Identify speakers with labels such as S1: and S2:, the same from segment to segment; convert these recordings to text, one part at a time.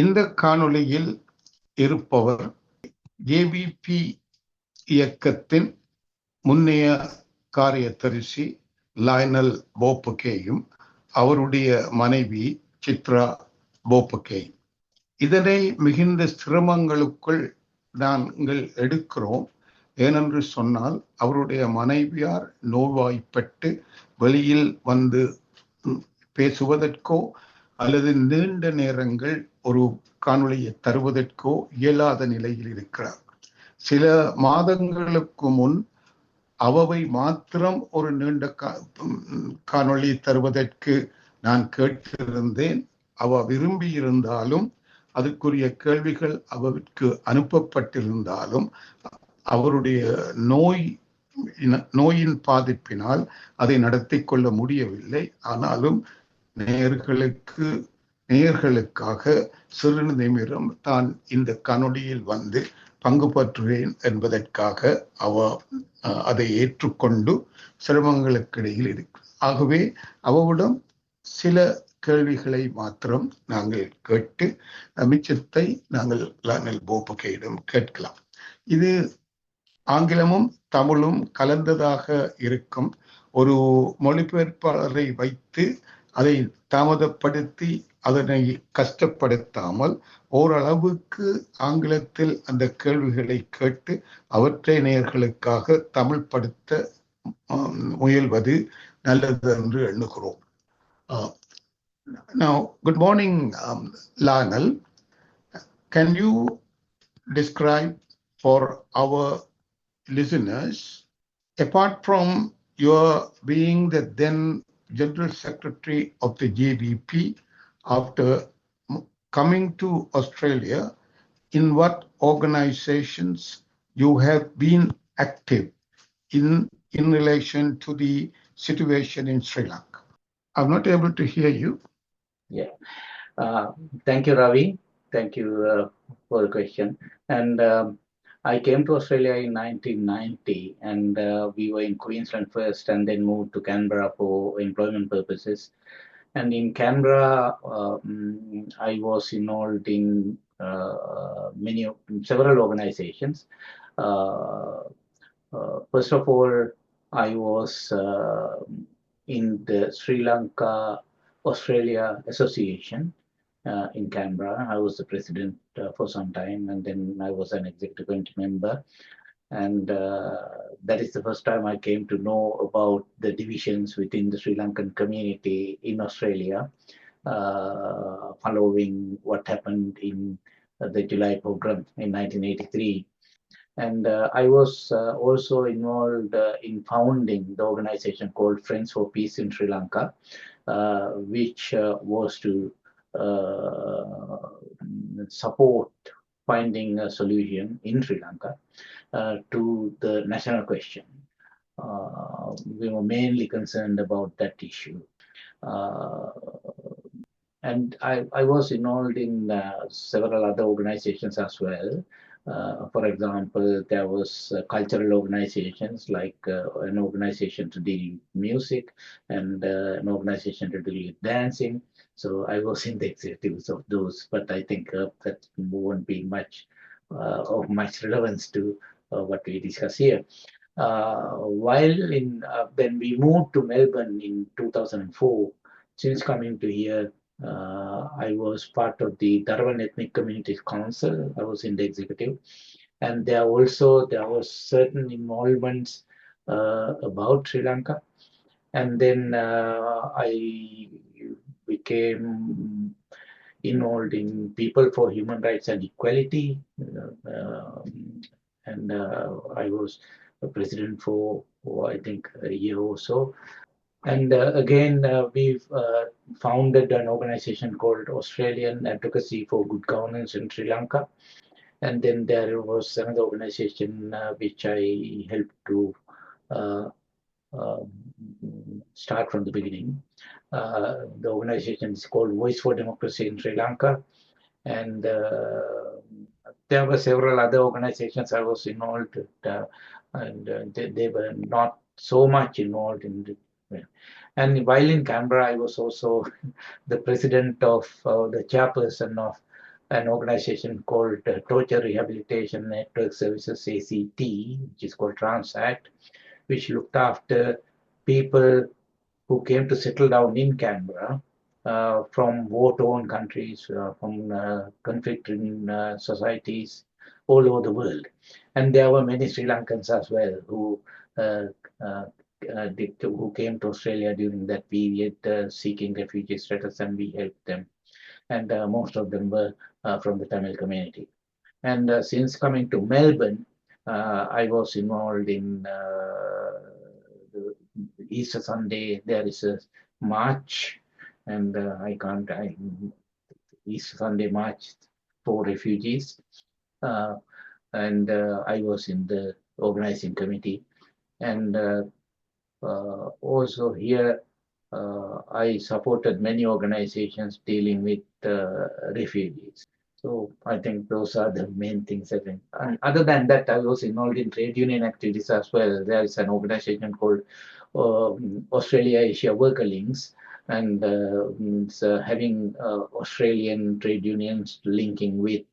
S1: இந்த காணொளியில் இருப்பவர் ஏபிபி இயக்கத்தின் முன்னைய காரியதரிசி லயனல் போப்பகேயும் அவருடைய மனைவி சித்ரா போப்பகேயும். இதனை மிகுந்த சிரமங்களுக்குள் நாங்கள் எடுக்கிறோம். ஏனென்று சொன்னால் அவருடைய மனைவியார் நோய்வாய்ப்பட்டு வெளியில் வந்து பேசுவதற்கோ அல்லது நீண்ட நேரங்கள் ஒரு காணொளியை தருவதற்கோ இயலாத நிலையில் இருக்கிறார். சில மாதங்களுக்கு முன் அவை மாத்திரம் ஒரு நீண்ட காணொளி தருவதற்கு நான் கேட்டிருந்தேன். அவ விரும்பி இருந்தாலும் அதற்குரிய கேள்விகள் அவருக்கு அனுப்பப்பட்டிருந்தாலும் அவருடைய நோயின் பாதிப்பினால் அதை நடத்தி கொள்ள முடியவில்லை. ஆனாலும் நேயர்களுக்காக சிறிது நிமிடம் தான் இந்த காணொளியில் வந்து பங்கு பற்றுவேன் என்பதற்காக அதை ஏற்றுக்கொண்டு சிரமங்களுக்கிடையில் இருக்கு. ஆகவே அவவிடம் சில கேள்விகளை மாத்திரம் நாங்கள் கேட்டு மிச்சத்தை நாங்கள் லயனல் போப்பகேயிடம் கேட்கலாம். இது ஆங்கிலமும் தமிழும் கலந்ததாக இருக்கும். ஒரு மொழிபெயர்ப்பாளரை வைத்து அதை தாமதப்படுத்தி அதனை கஷ்டப்படுத்தாமல் ஓரளவுக்கு ஆங்கிலத்தில் அந்த கேள்விகளை கேட்டு அவற்றை நேயர்களுக்காக தமிழ்படுத்த முயல்வது நல்லது என்று எண்ணுகிறோம். Now, good morning, Lionel. Can you describe for our listeners, apart from your being the then General Secretary of the JVP, after coming to Australia, in what organizations you have been active in relation to the situation in Sri Lanka? I'm not able to hear you.
S2: Yeah. Thank you, Ravi. Thank you for the question. And I came to Australia in 1990, and we were in Queensland first and then moved to Canberra for employment purposes. And in Canberra, I was involved in several organizations. First of all, I was in the Sri Lanka Australia Association in Canberra. I was the president for some time, and then I was an executive committee member. And that is the first time I came to know about the divisions within the Sri Lankan community in Australia, following what happened in the July program in 1983. And I was also involved in founding the organization called Friends for Peace in Sri Lanka, which was to support finding a solution in Sri Lanka to the national question. We were mainly concerned about that issue. And I was involved in several other organizations as well. For example, there was cultural organizations like an organization to deal with music and an organization to deal with dancing. So I was in the executives of those, but I think that won't be of much relevance to what we discuss here. When we moved to Melbourne in 2004, since coming to here, I was part of the Darwin Ethnic Communities Council. I was in the executive, and there was certain involvements about Sri Lanka. And then I became involved in People for Human Rights and Equality, and I was a president for I think a year or so. And again, we've founded an organization called Australian Advocacy for Good Governance in Sri Lanka. And then there was another organization which I helped to start from the beginning. The organization is called Voice for Democracy in Sri Lanka. And there were several other organizations I was involved with, and they were not so much involved in the. And while in Canberra, I was also the president of the chairperson of an organization called Torture Rehabilitation Network Services, ACT, which is called TransAct, which looked after people who came to settle down in Canberra from war-torn countries, from conflict-ridden societies all over the world. And there were many Sri Lankans as well who who came to Australia during that period seeking refugee status, and we helped them. And most of them were from the Tamil community. And since coming to Melbourne, I was involved in the Easter Sunday. There is a march, and Easter Sunday march for refugees. And I was in the organizing committee. And also here, I supported many organizations dealing with refugees. So I think those are the main things I think. And other than that, I was involved in trade union activities as well. There is an organization called Australia Asia Worker Links, and it's having Australian trade unions linking with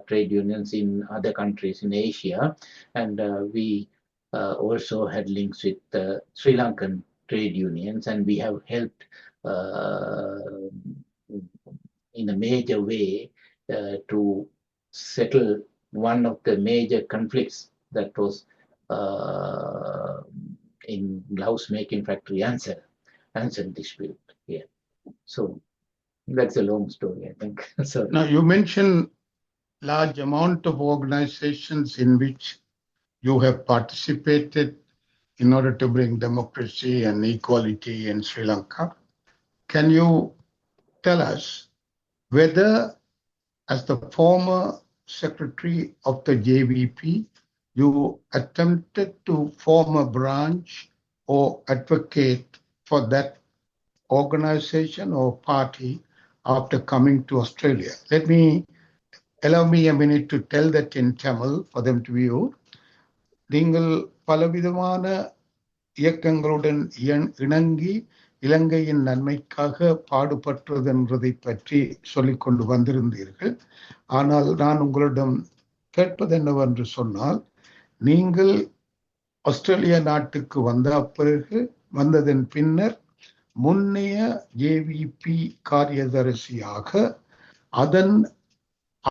S2: trade unions in other countries in Asia. And we also had links with Sri Lankan trade unions, and we have helped in a major way to settle one of the major conflicts that was in blouse making factory answer dispute. Yeah. So that's a long story, I think. So
S1: now you mentioned large amount of organizations in which you have participated in order to bring democracy and equality in Sri Lanka. Can you tell us whether, as the former secretary of the JVP, you attempted to form a branch or advocate for that organization or party after coming to Australia? Allow me a minute to tell that in Tamil for them to view. நீங்கள் பலவிதமான இயக்கங்களுடன் இணங்கி இலங்கையின் நன்மைக்காக பாடுபட்டது என்பதை பற்றி சொல்லிக் கொண்டு வந்திருந்தீர்கள். ஆனால் நான் உங்களிடம் கேட்பது என்னவென்று சொன்னால், நீங்கள் ஆஸ்திரேலியா நாட்டுக்கு வந்ததன் பின்னர் முன்னைய ஜேவிபி காரியதரிசியாக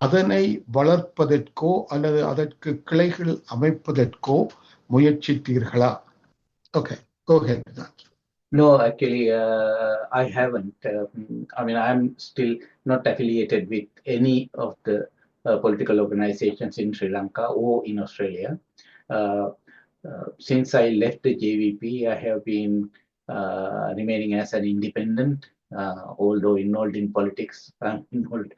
S1: அதனை வளர்ப்பதற்கோ அல்லது அதற்கு கிளைகள் அமைப்பதற்கோ முயற்சித்தீர்களா? Okay, go ahead with that.
S2: No, actually, I haven't. I mean, I'm still not affiliated with any of the political organizations in Sri Lanka or in Australia. Since I left the JVP, I have been remaining as an independent, although involved in politics. I'm involved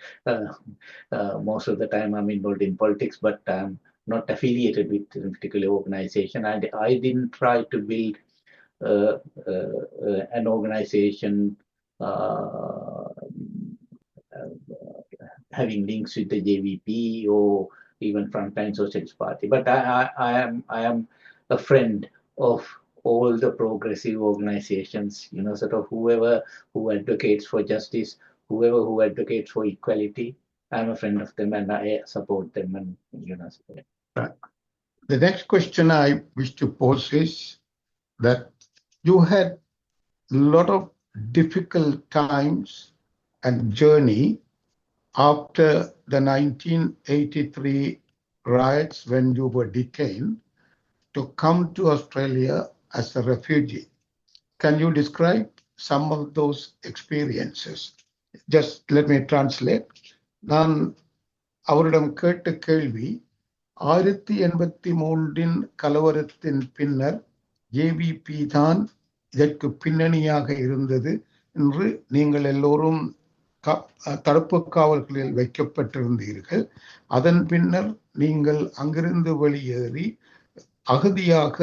S2: most of the time. I'm involved in politics, but I'm not affiliated with a particular organization. And I didn't try to build an organization having links with the JVP or even Frontline Socialist Party. But I am a friend of all the progressive organizations, sort of whoever who advocates for justice, whoever who advocates for equality. I'm a friend of them and I support them. And
S1: the next question I wish to pose is that you had a lot of difficult times and journey after the 1983 riots when you were detained to come to Australia as a refugee. Can you describe some of those experiences? Just let me translate. நான் அவரிடம் கேட்ட கேள்வி, 1983 கலவரத்தின் பின்னர் JVP தான் இதற்கு பின்னணியாக இருந்தது என்று நீங்கள் எல்லோரும் தடுப்பு காவல்களில் வைக்கப்பட்டிருந்தீர்கள். அதன் பின்னர் நீங்கள் அங்கிருந்து வெளியேறி அகதியாக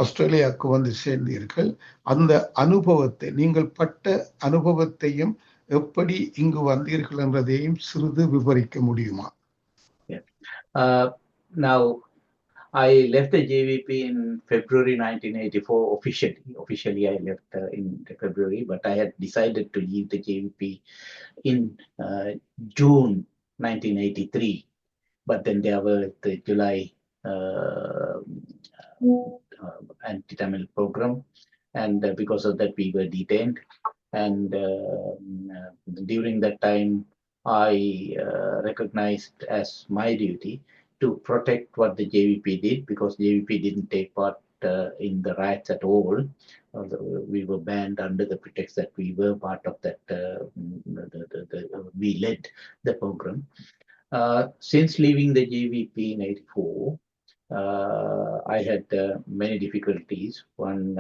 S1: ஆஸ்திரேலியாவுக்கு வந்து சேர்ந்தீர்கள். அந்த அனுபவத்தை, நீங்கள் பட்ட அனுபவத்தையும் எப்படி இங்கு வந்தீர்கள் என்றதையும் சிறிது விவரிக்க முடியுமா?
S2: Now, I left the JVP in February 1984 officially. Officially, I left in February, but I had decided to leave the JVP in June 1983. But then there were the July anti-Tamil program, and because of that we were detained. And during that time, I recognized as my duty to protect what the JVP did, because JVP didn't take part in the riots at all. We were banned under the pretext that we were part of that. We led the program. Since leaving the JVP in '84, I had many difficulties. One,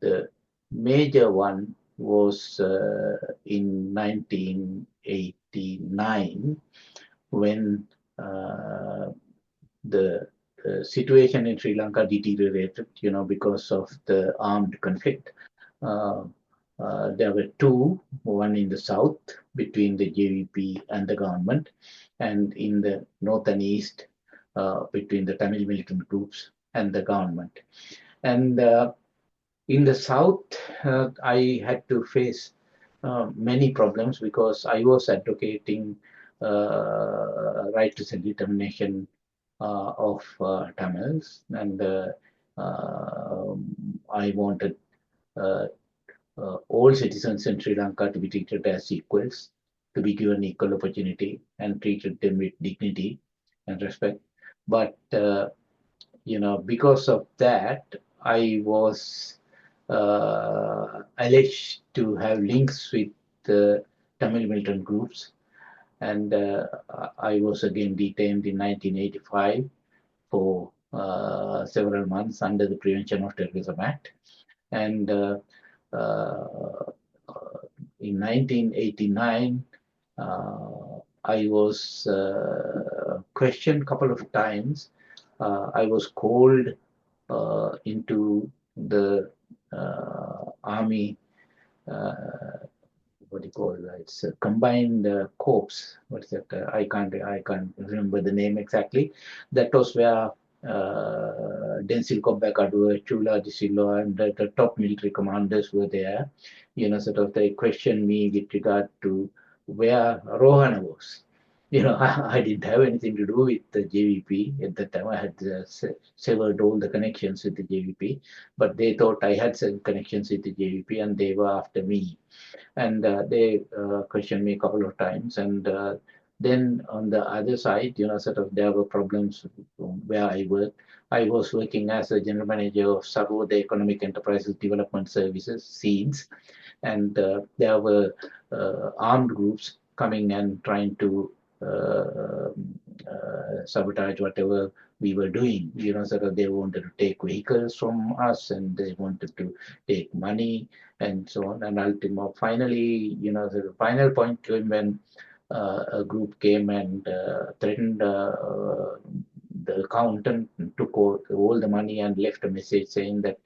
S2: the major one was in 1989, when the situation in Sri Lanka deteriorated, because of the armed conflict. There were two, one in the south between the JVP and the government, and in the north and east between the Tamil militant groups and the government. And in the south, I had to face many problems, because I was advocating right to self-determination of Tamils, and I wanted all citizens in Sri Lanka to be treated as equals, to be given equal opportunity and treated them with dignity and respect. But because of that, I was alleged to have links with the Tamil militant groups, and I was again detained in 1985 for several months under the Prevention of Terrorism Act. And in 1989, I was questioned a couple of times. I was called into the army, what do you call it? It's a combined corps. What's that? I can't remember the name exactly. That was where Densil Kobbakadua, Chula Disilo, and the top military commanders were there. Sort of they questioned me with regard to where Rohana was. I didn't have anything to do with the JVP at that time. I had severed all the connections with the JVP, but they thought I had some connections with the JVP, and they were after me. And they questioned me a couple of times. And then on the other side, sort of there were problems where I worked. I was working as a general manager of Sarvo, the Economic Enterprises Development Services, SEEDS, and there were armed groups coming and trying to sabotage whatever we were doing. Sort of they wanted to take vehicles from us, and they wanted to take money and so on. And ultimately, finally, the final point came when a group came and threatened the accountant, took all the money and left a message saying that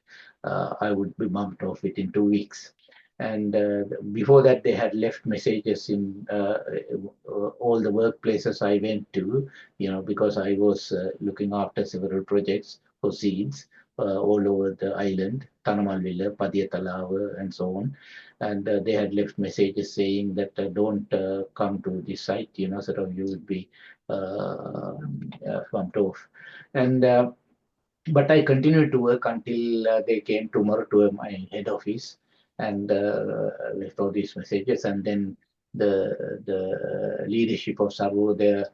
S2: I would be bumped off within 2 weeks. And before that, they had left messages in all the workplaces I went to, because I was looking after several projects for SEEDS all over the island, Tanamalvilla, Padiyatalawa, and so on. And they had left messages saying that don't come to this site, sort of you would be bumped off. And but I continued to work until they came tomorrow to my head office and left all these messages. And then the leadership of Sarvo, the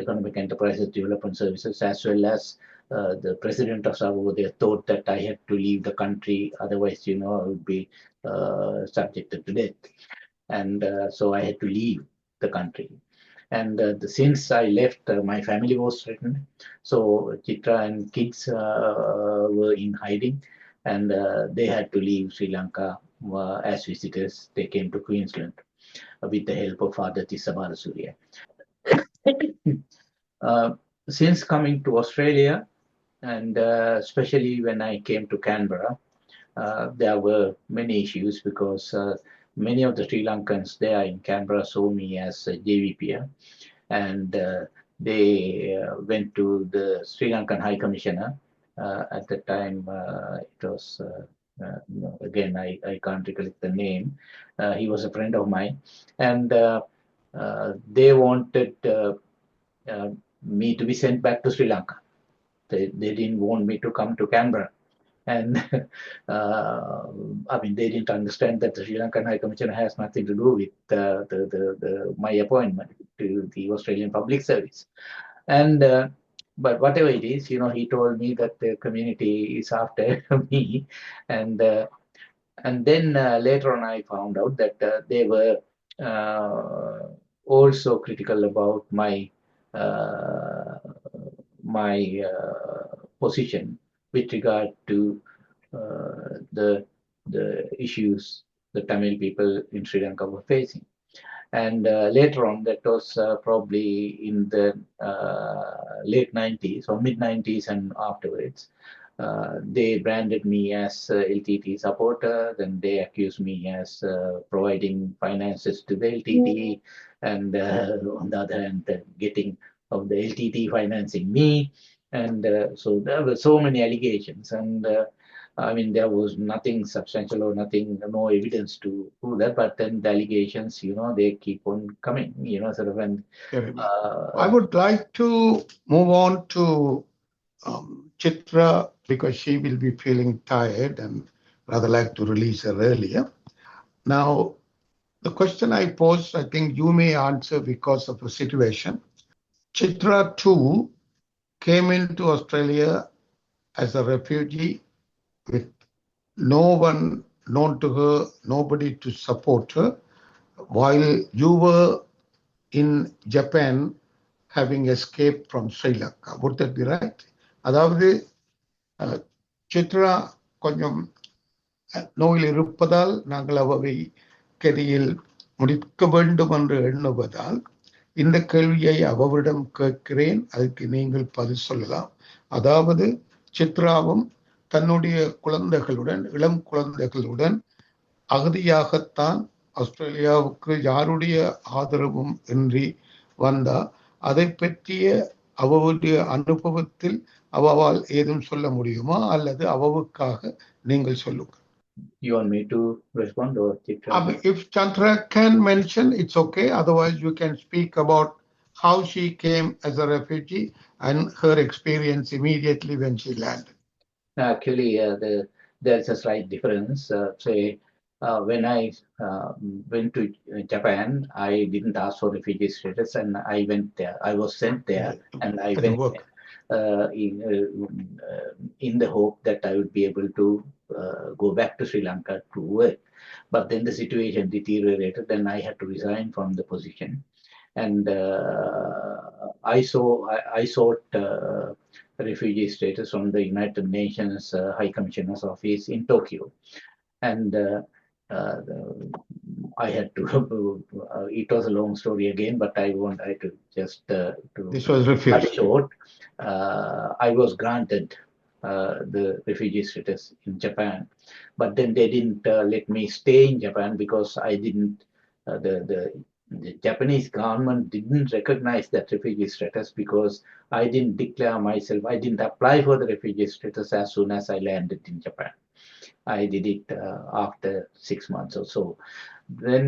S2: Economic Enterprises Development Services, as well as the president of Sarvo, they thought that I had to leave the country, otherwise, I would be subjected to death. And so I had to leave the country. And since I left, my family was threatened. So Chitra and kids were in hiding, and they had to leave Sri Lanka as visitors. They came to Queensland with the help of Father Tissa Balasuriya. Since coming to Australia, and especially when I came to Canberra, there were many issues, because many of the Sri Lankans there in Canberra saw me as a JVP, and they went to the Sri Lankan High Commissioner. At the time, it was, again, I can't recollect the name. He was a friend of mine. And they wanted me to be sent back to Sri Lanka. They didn't want me to come to Canberra. And I mean, they didn't understand that the Sri Lankan High Commissioner has nothing to do with my appointment to the Australian Public Service. And but whatever it is, he told me that the community is after me, and then later on I found out that they were also critical about uh, my position with regard to the issues the Tamil people in Sri Lanka were facing. And later on, that was probably in the late 90s or mid 90s and afterwards, they branded me as LTT supporter. Then they accused me as providing finances to the LTT, and on the other hand, getting of the LTT financing me. And so there were so many allegations, and I mean, there was nothing substantial or nothing, no evidence to prove that. But then the allegations, they keep on coming, sort of. And
S1: I would like to move on to Chitra because she will be feeling tired and rather like to release her earlier. Now, the question I posed, I think you may answer because of a situation. Chitra too came into Australia as a refugee with no one known to her, nobody to support her, while you were in Japan having escaped from Sri Lanka. Would that be right? அதாவது சித்ரா கொஞ்சம் நோயில் இருப்பதால் நாங்கள் அவை கதியில் முடிக்க வேண்டும் என்று எண்ணுவதால் இந்த கேள்வியை அவரிடம் கேட்கிறேன், அதுக்கு நீங்கள் பதில் சொல்லலாம். அதாவது சித்ராவும் தன்னுடைய குழந்தைகளுடன், இளம் குழந்தைகளுடன் அகதியாகத்தான் ஆஸ்திரேலியாவுக்கு யாருடைய ஆதரவும் இன்றி வந்தா, அதை பற்றிய அவருடைய அனுபவத்தில் அவவால் ஏதும் சொல்ல முடியுமா, அல்லது அவவுக்காக நீங்கள் சொல்லுங்க.
S2: You want me to respond or Chitra?
S1: If Chandra can mention, it's okay. Otherwise, you can speak about how she came as a refugee and her experience immediately when she landed.
S2: Actually, there's a slight difference. Say, when I went to Japan, I didn't ask for refugee status, and I went there. I was sent there, and I went in the hope that I would be able to go back to Sri Lanka to work. But then the situation deteriorated, and I had to resign from the position. And I sought refugee status from the United Nations High Commissioner's Office in Tokyo. And I had to, it was a long story again, but I to just
S1: this was refused.
S2: Cut short. I was granted the refugee status in Japan, but then they didn't let me stay in Japan because I didn't, the Japanese government didn't recognize that refugee status because I didn't declare myself, I didn't apply for the refugee status as soon as I landed in Japan. I did it after 6 months or so. Then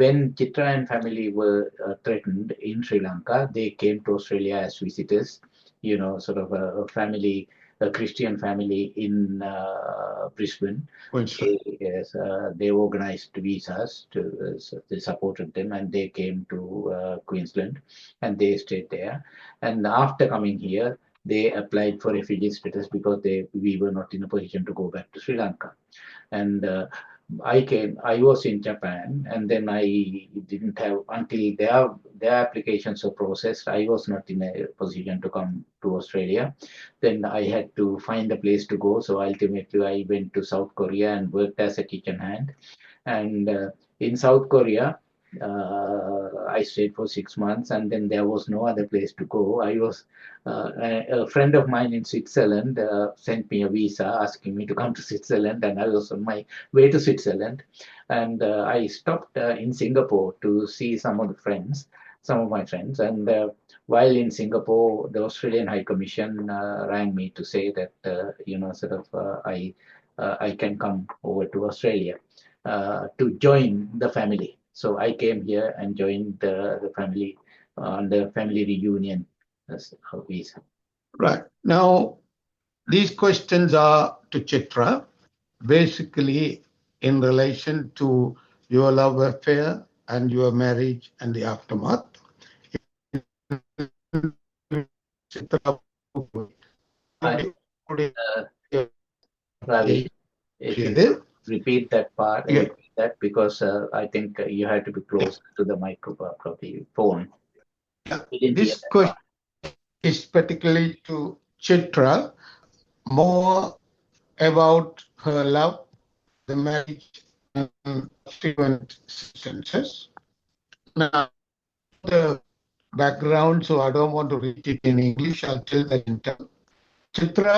S2: when Chitra and family were threatened in Sri Lanka, they came to Australia as visitors, sort of a family, a Christian family in Brisbane. Yes, they organized visas they supported them, and they came to Queensland, and they stayed there. And after coming here, they applied for refugee status because we were not in a position to go back to Sri Lanka. And I was in Japan, and then I didn't have, until their applications were processed, I was not in a position to come to Australia. Then I had to find a place to go. So ultimately I went to South Korea and worked as a kitchen hand. And in South Korea, I stayed for 6 months, and then there was no other place to go. A friend of mine in Switzerland sent me a visa asking me to come to Switzerland, and I was on my way to Switzerland. And I stopped in Singapore to see some of my friends. And while in Singapore, the Australian High Commission rang me to say that, I can come over to Australia to join the family. So I came here and joined the family on the family reunion visa.
S1: Right. Now, these questions are to Chitra, basically in relation to your love affair and your marriage and the aftermath. Chitra,
S2: Ravi, if you repeat that part, repeat that because I think you have to be close to the microphone of the phone.
S1: This question is particularly to Chitra, more about her love, the marriage, and subsequent circumstances. Now, the background, so I don't want to read it in English, I'll tell that in Tamil. Chitra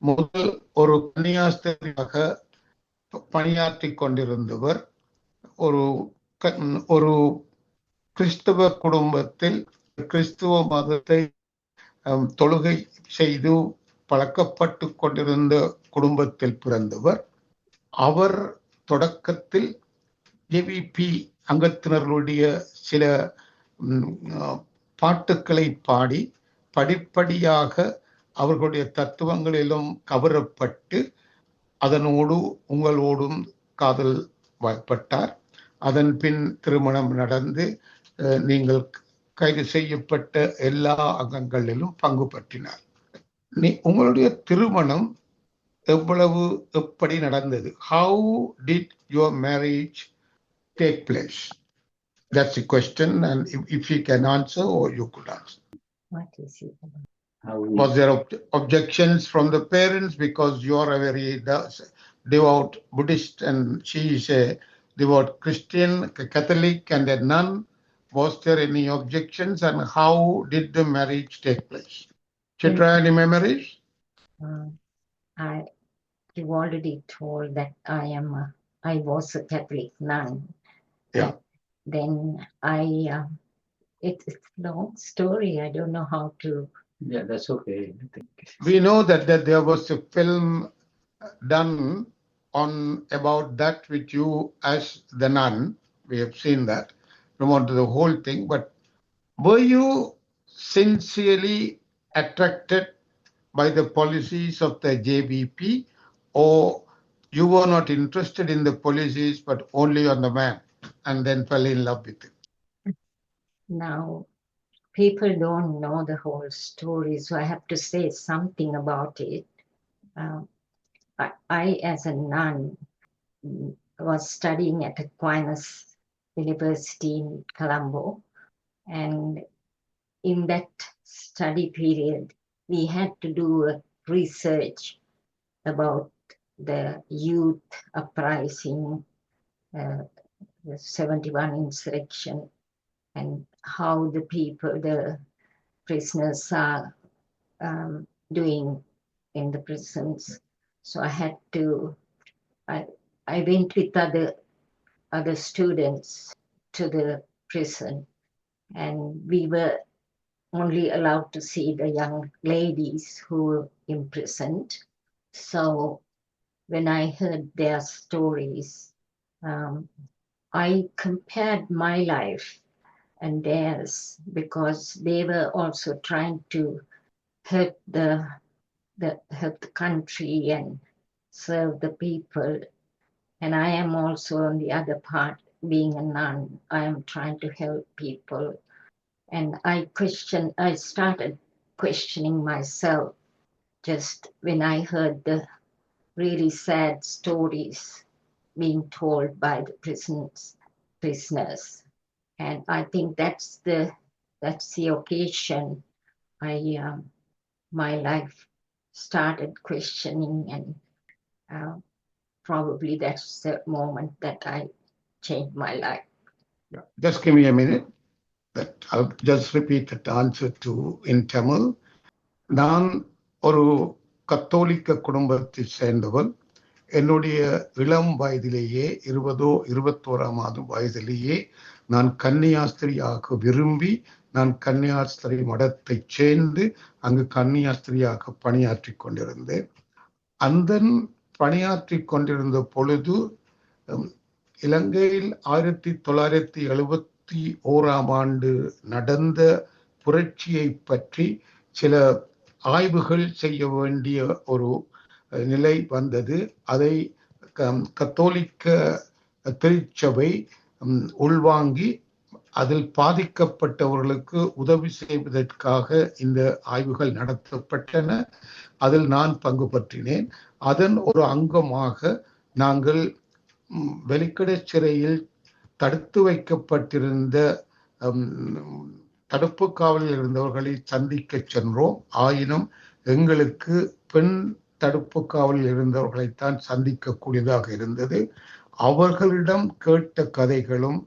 S1: முதல் ஒரு கன்னியாஸ்திரியாக பணியாற்றிக் கொண்டிருந்தவர் ஒரு ஒரு கிறிஸ்தவ குடும்பத்தில் கிறிஸ்துவ மதத்தை தொழுகை செய்து பழக்கப்பட்டு கொண்டிருந்த குடும்பத்தில் பிறந்தவர். அவர் தொடக்கத்தில் ஜேவிபி அங்கத்தினர்களுடைய சில பாட்டுக்களை பாடி படிப்படியாக அவர்களுடைய தத்துவங்களிலும் கவரப்பட்டு அதனோடு உங்களோடும் காதல் வாய்ப்பட்டார். அதன் பின் திருமணம் நடந்து நீங்கள் கைது செய்யப்பட்ட எல்லா அங்கங்களிலும் பங்கு பற்றினார். உங்களுடைய திருமணம் எப்படி நடந்தது? How did your marriage take place? That's the question, and if you can answer or you could answer.
S3: What is it?
S1: Was there objections from the parents because you are a very devout Buddhist and she is a devout Christian, Catholic and a nun? Was there any objections and how did the marriage take place? Chitra, any memories?
S3: You've already told that I was a Catholic nun.
S1: Yeah.
S3: Then it's a long story. I don't know how to.
S2: Yeah, that's okay.
S1: We know that there was a film done on about that with you as the nun. We have seen that. I don't want to the whole thing, but were you sincerely attracted by the policies of the JVP, or you were not interested in the policies but only on the man and then fell in love with him?
S3: Now, people don't know the whole story, so I have to say something about it. I, as a nun, was studying at Aquinas University in Colombo, and in that study period, we had to do a research about the youth uprising, the 71 insurrection, and how the prisoners are doing in the prisons. So I went with other students to the prison, and we were only allowed to see the young ladies who were imprisoned. So when I heard their stories, I compared my life and theirs because they were also trying to help help the country and serve the people. And I am also on the other part, being a nun, I am trying to help people. And I started questioning myself just when I heard the really sad stories being told by the prisoners. And I think that's the occasion my life started questioning, and probably that's the moment that I changed my life.
S1: Yeah. Just give me a minute. I'll just repeat the answer to in Tamil. நான் ஒரு கத்தோலிக்க குடும்பத்தை சேர்ந்தவன். என்னுடைய இளம் வயதிலேயே 20 21 வயதிலேயே நான் கன்னியாஸ்திரியாக விரும்பி நான் கன்னியாஸ்திரி மடத்தை சேர்ந்து அங்கு கன்னியாஸ்திரியாக பணியாற்றி கொண்டிருந்தேன். அந்த பணியாற்றி கொண்டிருந்த பொழுது இலங்கையில் 1971 நடந்த புரட்சியை பற்றி சில ஆய்வுகள் செய்ய வேண்டிய ஒரு நிலை வந்தது. அதை கத்தோலிக்க திருச்சபை உள்வாங்கி அதில் பாதிக்கப்பட்டவர்களுக்கு உதவி செய்வதற்காக இந்த ஆய்வுகள் நடத்தப்பட்டன. அதில் நான் பங்கு பற்றினேன். அதன் ஒரு அங்கமாக நாங்கள் வெலிக்கடை சிறையில் தடுத்து வைக்கப்பட்டிருந்த தடுப்பு காவலில் இருந்தவர்களை சந்திக்க சென்றோம். ஆயினும் எங்களுக்கு பெண் தடுப்பு காவலில் இருந்தவர்களைத்தான் சந்திக்கக்கூடியதாக இருந்தது. அவர்களிடம் கேட்ட கதைகளும்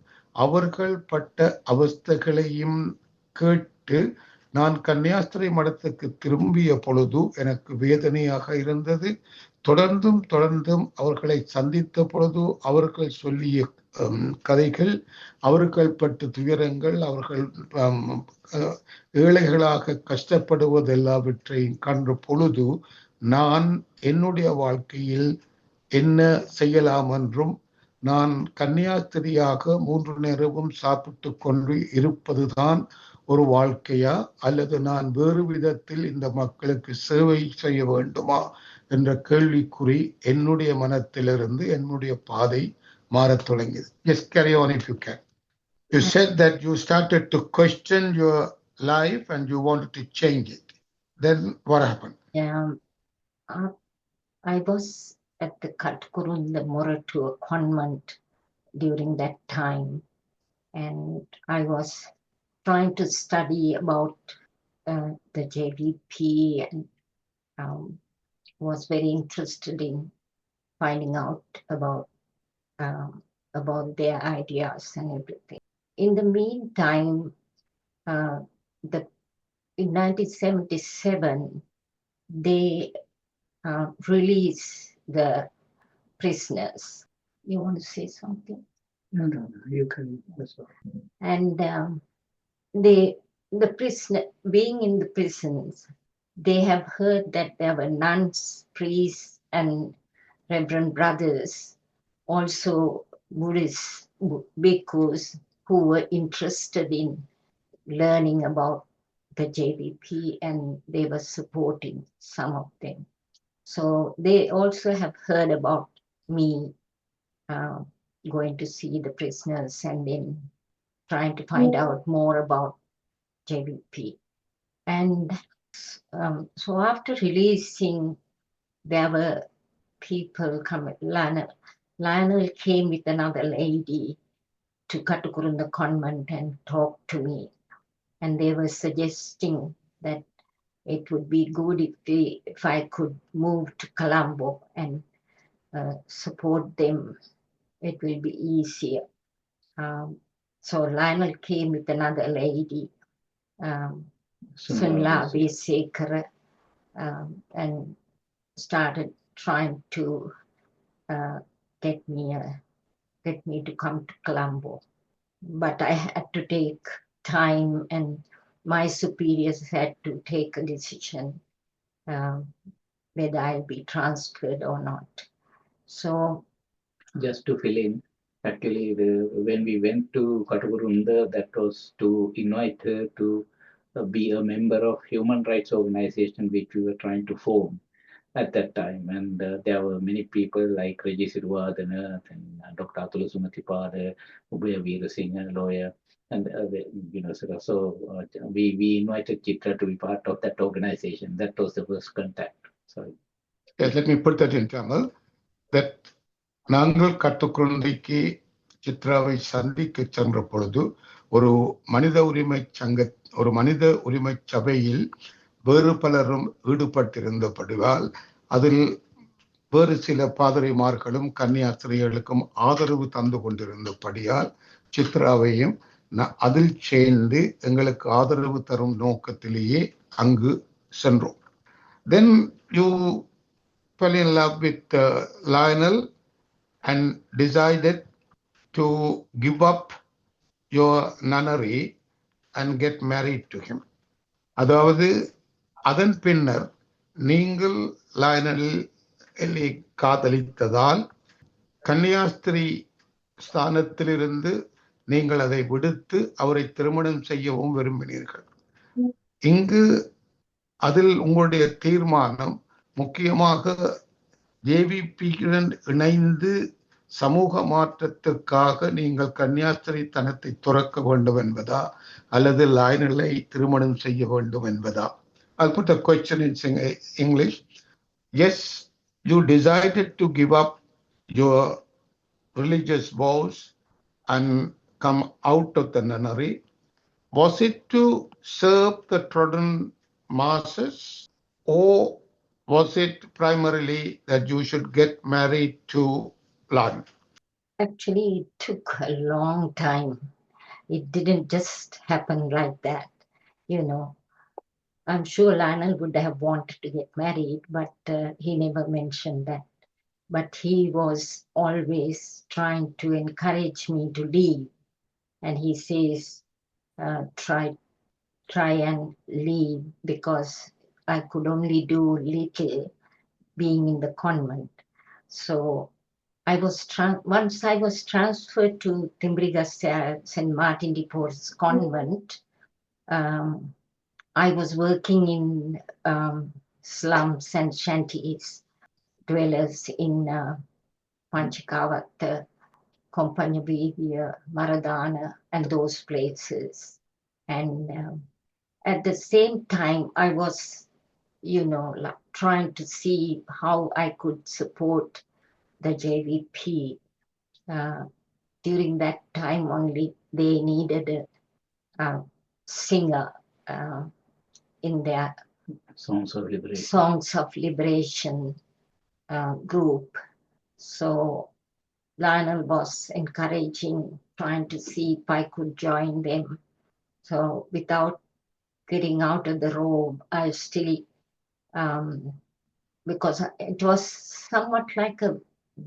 S1: அவர்கள் பட்ட அவஸ்தைகளையும் கேட்டு நான் கன்னியாஸ்திரி மடத்துக்கு திரும்பிய பொழுது எனக்கு வேதனையாக இருந்தது. தொடர்ந்தும் அவர்களை சந்தித்த பொழுது அவர்கள் சொல்லிய கதைகள், அவர்கள் பட்ட துயரங்கள், அவர்கள் ஏழைகளாக கஷ்டப்படுவது எல்லாவற்றையும் கன்ற பொழுது நான் என்னுடைய வாழ்க்கையில் என்ன செய்யலாம் என்றும், நான் கன்னியாஸ்திரியாக 3 நேரமும் சாப்பிட்டு கொண்டு இருப்பதுதான் ஒரு வாழ்க்கையா, அல்லது நான் வேறு விதத்தில் இந்த மக்களுக்கு சேவை செய்ய வேண்டுமா என்ற கேள்விக்குறி என்னுடைய மனத்திலிருந்து என்னுடைய பாதை மாறத் தொடங்கியது. Just carry on if you can. You said that you started to question your life and you wanted to change it. Then what happened?
S3: I was at the Katkurunda Moratua convent during that time, and I was trying to study about the JVP and was very interested in finding out about their ideas and everything. In the meantime, in 1977, they released the prisoners. You want to say something?
S2: No, you can.
S3: And the prisoner, being in the prisons, they have heard that there were nuns, priests, and Reverend brothers, also Buddhist bhikkhus who were interested in learning about the JVP, and they were supporting some of them. So they also have heard about me going to see the prisoners and then trying to find out more about JVP. And so after releasing, there were people coming. Lionel came with another lady to Katukurunda convent and talked to me. And they were suggesting that it would be good if I could move to Colombo and support them. It will be easier. So Lionel came with another lady, Sunla Besekara, and started trying to get me to come to Colombo. But I had to take time, and my superiors had to take a decision whether I'll be transferred or not. So
S2: just to fill in, actually, when we went to Katagurunda, that was to invite her to be a member of human rights organization which we were trying to form at that time. And there were many people like Reggie Sirwadana and Dr. Atula Sumatipada, Ubaya Veerasinga, lawyer. And so we invited Chitra to be part of that organization. That was the first contact. Sorry.
S1: Yes, let me put that in Tamil. That நாங்கள் கட்டுக்குழந்தைக்கு சித்ராவை சந்திக்க சென்ற பொழுது ஒரு மனித உரிமை சபையில் வேறு பலரும் ஈடுபட்டிருந்தபடியால் அதில் வேறு சில பாதிரிமார்களும் கன்னியாஸ்திரிகளுக்கும் ஆதரவு தந்து கொண்டிருந்தபடியால் சித்ராவையும் அதில் சேர்ந்து எங்களுக்கு ஆதரவு தரும் நோக்கத்திலேயே அங்கு சென்றோம். Then you fell in love with Lionel and decided to give up your nunnery and get married to him. அதாவது அதன் பின்னர் நீங்கள் லயனலை காதலித்ததால் கன்னியாஸ்திரி ஸ்தானத்திலிருந்து நீங்கள் அதை விடுத்து அவரை திருமணம் செய்யவும் விரும்பினீர்கள். இங்கு அதில் உங்களுடைய தீர்மானம் முக்கியமாக ஜேவிபியுடன் இணைந்து சமூக மாற்றத்திற்காக நீங்கள் கன்னியாஸ்திரித்தனத்தை துறக்க வேண்டும் என்பதா அல்லது லாயனலை திருமணம் செய்ய வேண்டும் என்பதா? I'll put a question in English. Yes, you decided to give up your religious vows and come out of the nunnery. Was it to serve the trodden masses, or was it primarily that you should get married to Lionel?
S3: Actually, it took a long time. It didn't just happen like that. You know, I'm sure Lionel would have wanted to get married, but he never mentioned that. But he was always trying to encourage me to leave. And he says, try and leave, because I could only do little being in the convent. So once I was transferred to Timbriga St. Martin de Porres convent, I was working in slums and shanties, dwellers in Panchikavatta, Compagnia Vivia, Maradana, and those places. And at the same time, I was, like trying to see how I could support the JVP. During that time only, they needed a singer in their
S2: Songs of Liberation
S3: group. So Lionel was encouraging, trying to see if I could join them. So without getting out of the robe, I still, because it was somewhat like a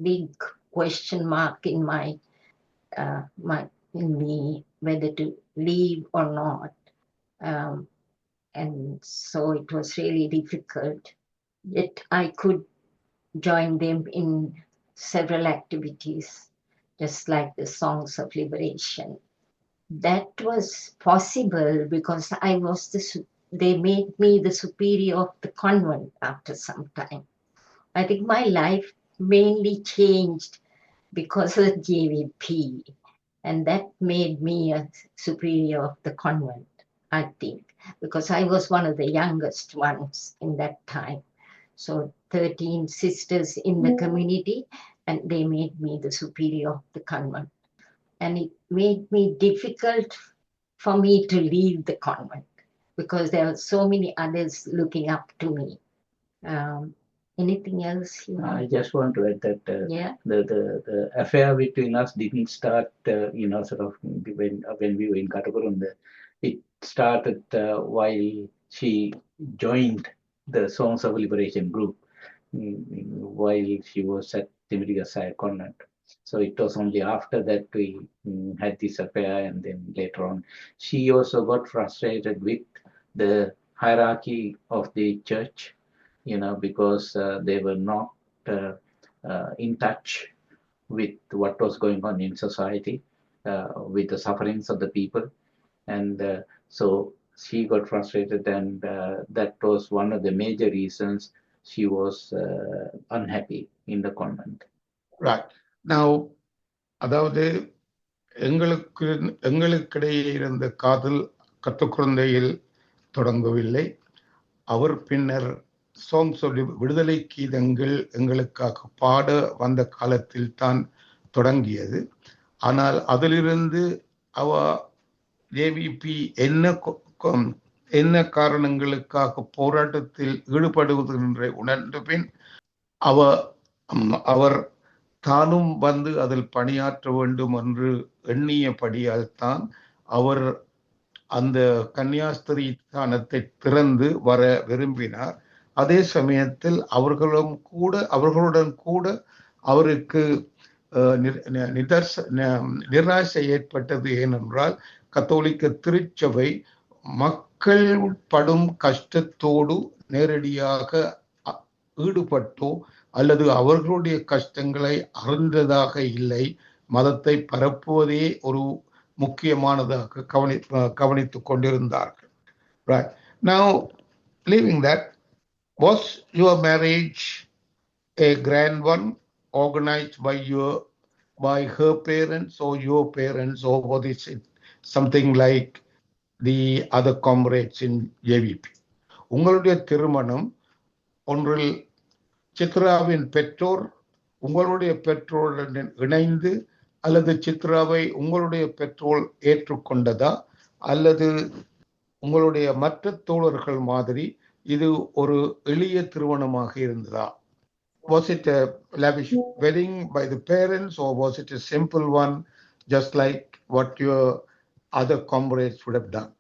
S3: big question mark in in me, whether to leave or not. And so it was really difficult. Yet I could join them in several activities, just like the Songs of Liberation. That was possible because they made me the superior of the convent after some time. I think my life mainly changed because of the JVP, and that made me a superior of the convent, I think, because I was one of the youngest ones in that time. So 13 sisters in the community, and they made me the superior of the convent. And it made me difficult for me to leave the convent because there were so many others looking up to me. Anything else?
S2: I just want to add that the affair between us didn't start, sort of when we were in Katakurunda. It started while she joined the Songs of Liberation group while she was at Timiriga Sai Convent. So it was only after that we had this affair, and then later on, she also got frustrated with the hierarchy of the church, because they were not in touch with what was going on in society, with the sufferings of the people. And so she got frustrated, and that was one of the major reasons she was unhappy in the convent.
S1: Right. Now, அதாவது எங்களுக்கிடையே இருந்த காதல் கத்துக்குழந்தையில் தொடங்கவில்லை. அவர் பின்னர் songs of விடுதலை கீதங்கள் எங்களுக்காக பாட வந்த காலத்தில் தான் தொடங்கியது. ஆனால் அதிலிருந்து அவ ஜேவிபி என்ன காரணங்களுக்காக போராட்டத்தில் ஈடுபடுவது என்று உணர்ந்த பின் அவர் தானும் வந்து அதில் பணியாற்ற வேண்டும் என்று எண்ணியபடியால் தான் அவர் அந்த கன்னியாஸ்திரி ஸ்தானத்தை திறந்து வர விரும்பினார். அதே சமயத்தில் அவர்களுடன் கூட அவருக்கு நிராசை ஏற்பட்டது. ஏனென்றால் கத்தோலிக்க திருச்சபை மக்கள் படும் கஷ்டத்தோடு நேரடியாக ஈடுபட்டோ அல்லது அவர்களுடைய கஷ்டங்களை அறிந்ததாக இல்லை. மதத்தை பரப்புவதே ஒரு முக்கியமானதாக கவனித்துக் கொண்டிருந்தார்கள். Right. Now, leaving that, was your marriage a grand one, organized by her parents or your parents, or was it something like the other comrades in JVP? உங்களுடைய திருமணம் ஒன்றில் சித்ராவின் பெற்றோர் உங்களுடைய பெற்றோருடன் இணைந்து அல்லது சித்ராவை உங்களுடைய பெற்றோர் ஏற்றுக்கொண்டதா அல்லது உங்களுடைய மற்ற தோழர்கள் மாதிரி இது ஒரு எளிய திருமணமாக இருந்ததா? Was it a lavish wedding by the parents or was it a simple one, just like what your other comrades would have done?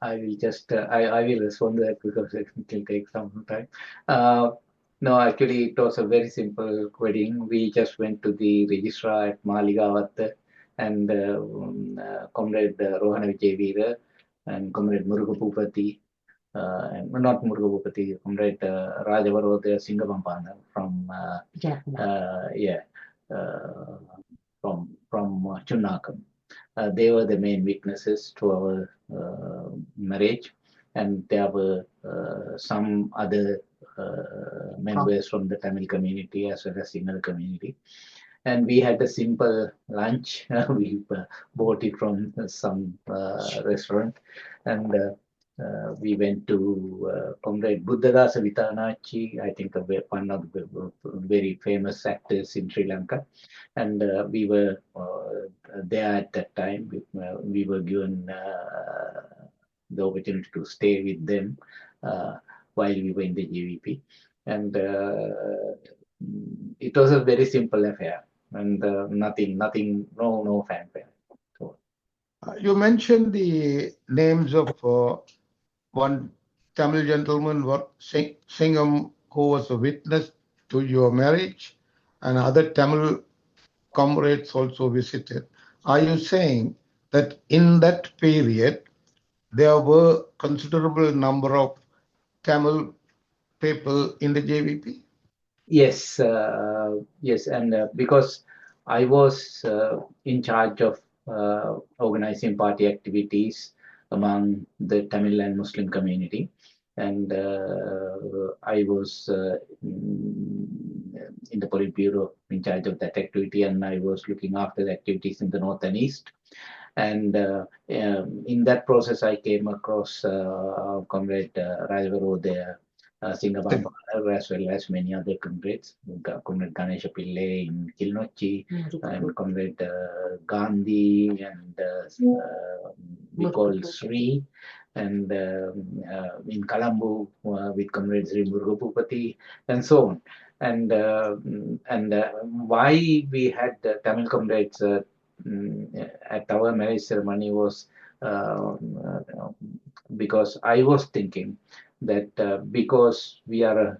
S2: I will just I will respond to that because it will take some time. No, actually it was a very simple wedding. We just went to the registrar at Maligavat and Comrade Rohana Vijayveera and Comrade Muruga Bhupati, and not Muruga Bhupati, Comrade Rajavarodha Singapampana from from Chunnakam. They were the main witnesses to our marriage, and there were some other members from the Tamil community as well as Sinhala community. And we had a simple lunch. We bought it from some restaurant, and we went to Comrade Buddhadasa Vitanachi, I think one of the very famous actors in Sri Lanka. And we were there at that time. We were given the opportunity to stay with them while we were in the JVP. And it was a very simple affair and nothing, no fanfare. So,
S1: you mentioned the names of one Tamil gentleman, Singham, who was a witness to your marriage, and other Tamil comrades also visited. Are you saying that in that period there were considerable number of Tamil people in the JVP?
S2: Yes, yes, and because I was in charge of organizing party activities among the Tamil and Muslim community, and I was in the Politburo in charge of that activity, and I was looking after the activities in the North and East. And in that process, I came across Comrade Rajavarodha Singapampana, as well as many other comrades, Comrade Ganesha Pillai in Kilnochi, and Comrade Gandhi, and we call Sri, and in Colombo with Comrade Sri Muruga Bhupati, and so on. And why we had Tamil comrades at our marriage ceremony was because I was thinking that because we are a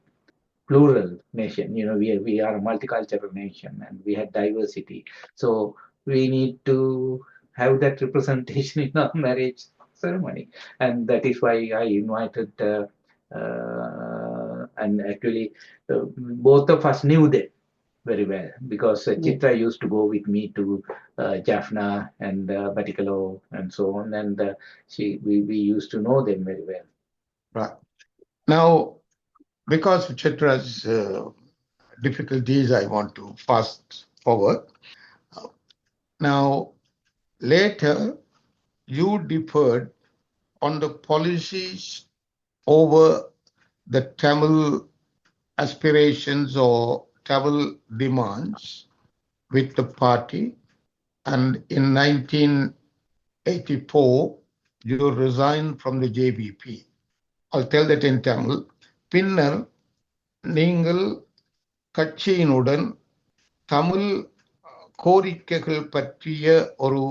S2: plural nation, we are a multicultural nation, and we had diversity, so we need to have that representation in our marriage ceremony, and that is why I invited and actually both of us knew them very well, because Chitra used to go with me to Jaffna and Batikalo and so on, and we used to know them very well.
S1: Right. Now, because of Chitra's difficulties, I want to fast forward. Now, later, you differed on the policies over the Tamil aspirations or Tamil demands with the party, and in 1984, you resigned from the JVP. I'll tell that in Tamil. பின்னர் நீங்கள் கட்சியினுடன் தமிழ் கோரிக்கைகள் பற்றிய ஒரு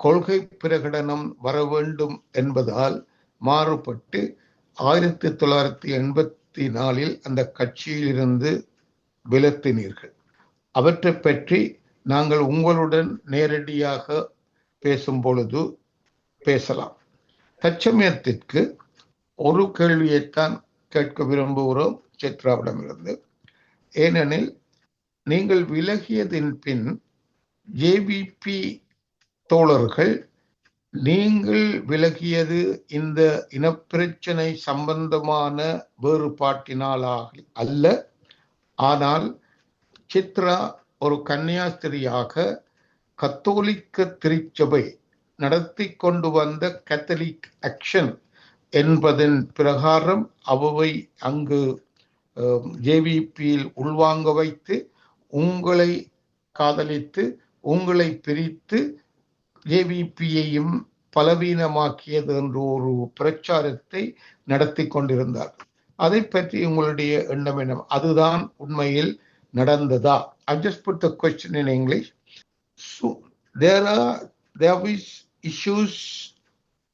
S1: கொள்கை பிரகடனம் வர வேண்டும் என்பதால் மாறுபட்டு 1984 அந்த கட்சியிலிருந்து விலத்தினீர்கள். அவற்றை பற்றி நாங்கள் உங்களுடன் நேரடியாக பேசும் பொழுது பேசலாம். தற்சமயத்திற்கு ஒரு கேள்வியைத்தான் கேட்க விரும்புகிறோம் சித்ராவிடமிருந்து. ஏனெனில் நீங்கள் விலகியதின் பின் ஜேவிபி தோழர்கள் நீங்கள் விலகியது இந்த இனப்பிரச்சனை சம்பந்தமான வேறுபாட்டினாலாக அல்ல, ஆனால் சித்ரா ஒரு கன்னியாஸ்திரியாக கத்தோலிக்க திருச்சபை நடத்தி கொண்டு வந்த கத்தலிக் ஆக்ஷன் என்பதன் பிரகாரம் அவை அங்கு ஜேவிபியில் உள்வாங்க வைத்து உங்களை காதலித்து உங்களை பிரித்து ஜேவிபியையும் பலவீனமாக்கியது என்ற ஒரு பிரச்சாரத்தை நடத்தி கொண்டிருந்தார். அதை பற்றி உங்களுடைய எண்ணம் என்ன? அதுதான் உண்மையில் நடந்ததா? I just put the question in English. So there is issues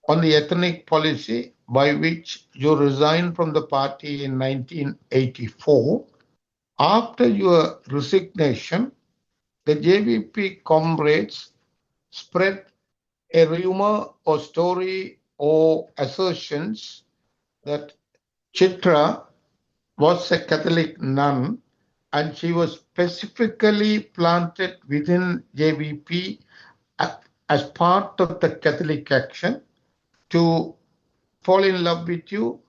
S1: on the ethnic policy by which you resigned from the party in 1984. After your resignation, the JVP comrades spread a rumor or story or assertions that Chitra was a Catholic nun and she was specifically planted within JVP as part of the Catholic action to fall in love with you,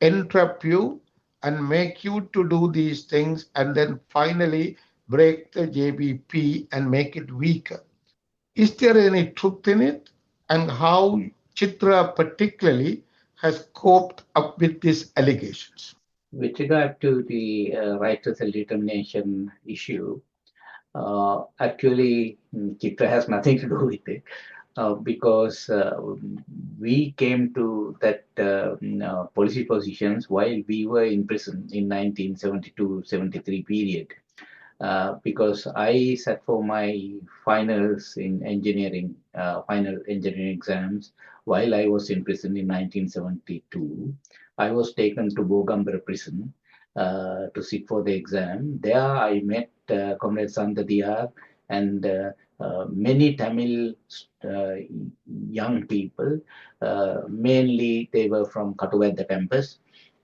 S1: entrap you, and make you to do these things, and then finally break the JVP and make it weaker. Is there any truth in it? And how Chitra particularly has coped up with these allegations?
S2: With regard to the right to self-determination issue, actually, Chitra has nothing to do with it. Because we came to that policy positions while we were in prison in 1972-73 period. Because I sat for my finals in engineering, final engineering exams while I was in prison in 1972. I was taken to Bogambara prison to sit for the exam. There I met Comrade Santadiyar and many Tamil young people, mainly they were from Katuvadda campus,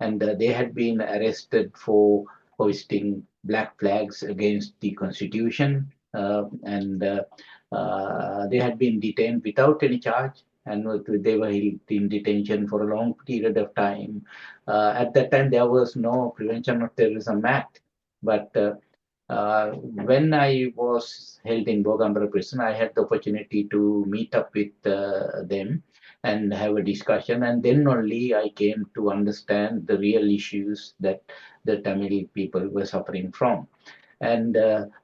S2: and they had been arrested for hoisting black flags against the constitution, and they had been detained without any charge, and they were in detention for a long period of time. At that time, there was no Prevention of Terrorism Act, but when I was held in Bogambara prison, I had the opportunity to meet up with them and have a discussion, and then only I came to understand the real issues that the Tamil people were suffering from. And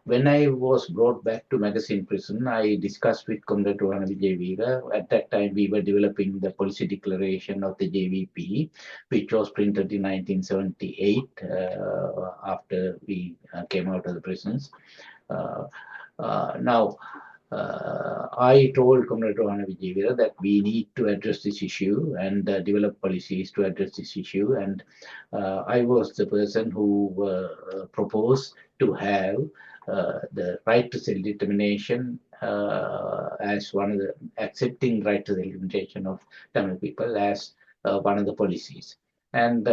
S2: when I was brought back to Magazine prison, I discussed with Comrade Rohana Vijayveera. At that time, we were developing the policy declaration of the JVP, which was printed in 1978 after we came out of the prisons. Now, I told Comrade Rohana Vijayveera that we need to address this issue and develop policies to address this issue. And I was the person who proposed to have the right to self-determination as one of the accepting right to self-determination of Tamil people as one of the policies. And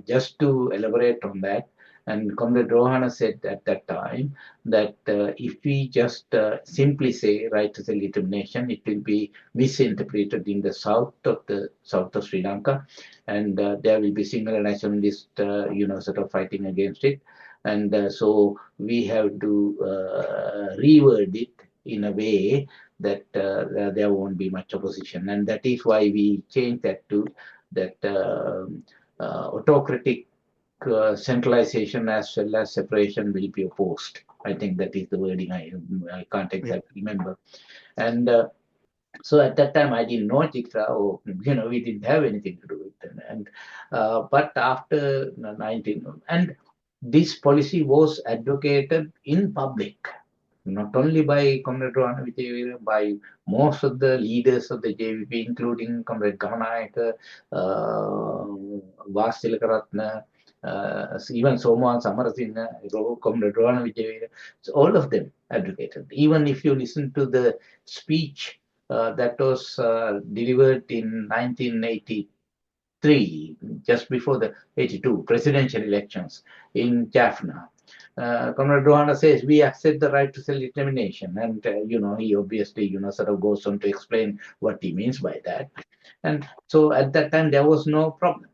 S2: just to elaborate on that, and Comrade Rohana said at that time that if we just simply say right to self-determination, it will be misinterpreted in the south of Sri Lanka, and there will be single nationalist, sort of fighting against it. And so we have to reword it in a way that there won't be much opposition. And that is why we changed that to that autocratic centralization as well as separation will be opposed. I think that is the wording. I can't exactly remember. And so at that time, I didn't know Chitra, or we didn't have anything to do with it. And but after 19, and this policy was advocated in public, not only by Comrade Rohana Vijayveera, by most of the leaders of the JVP, including Comrade Gamanayaka, Vasilakaratna, even Soman Samarasinha, Comrade Rohana Vijayveera. So all of them advocated. Even if you listen to the speech that was delivered in 1983, just before the 82 presidential elections in Jaffna, Comrade Rohana says we accept the right to self-determination, and he obviously sort of goes on to explain what he means by that. And so at that time there was no problem.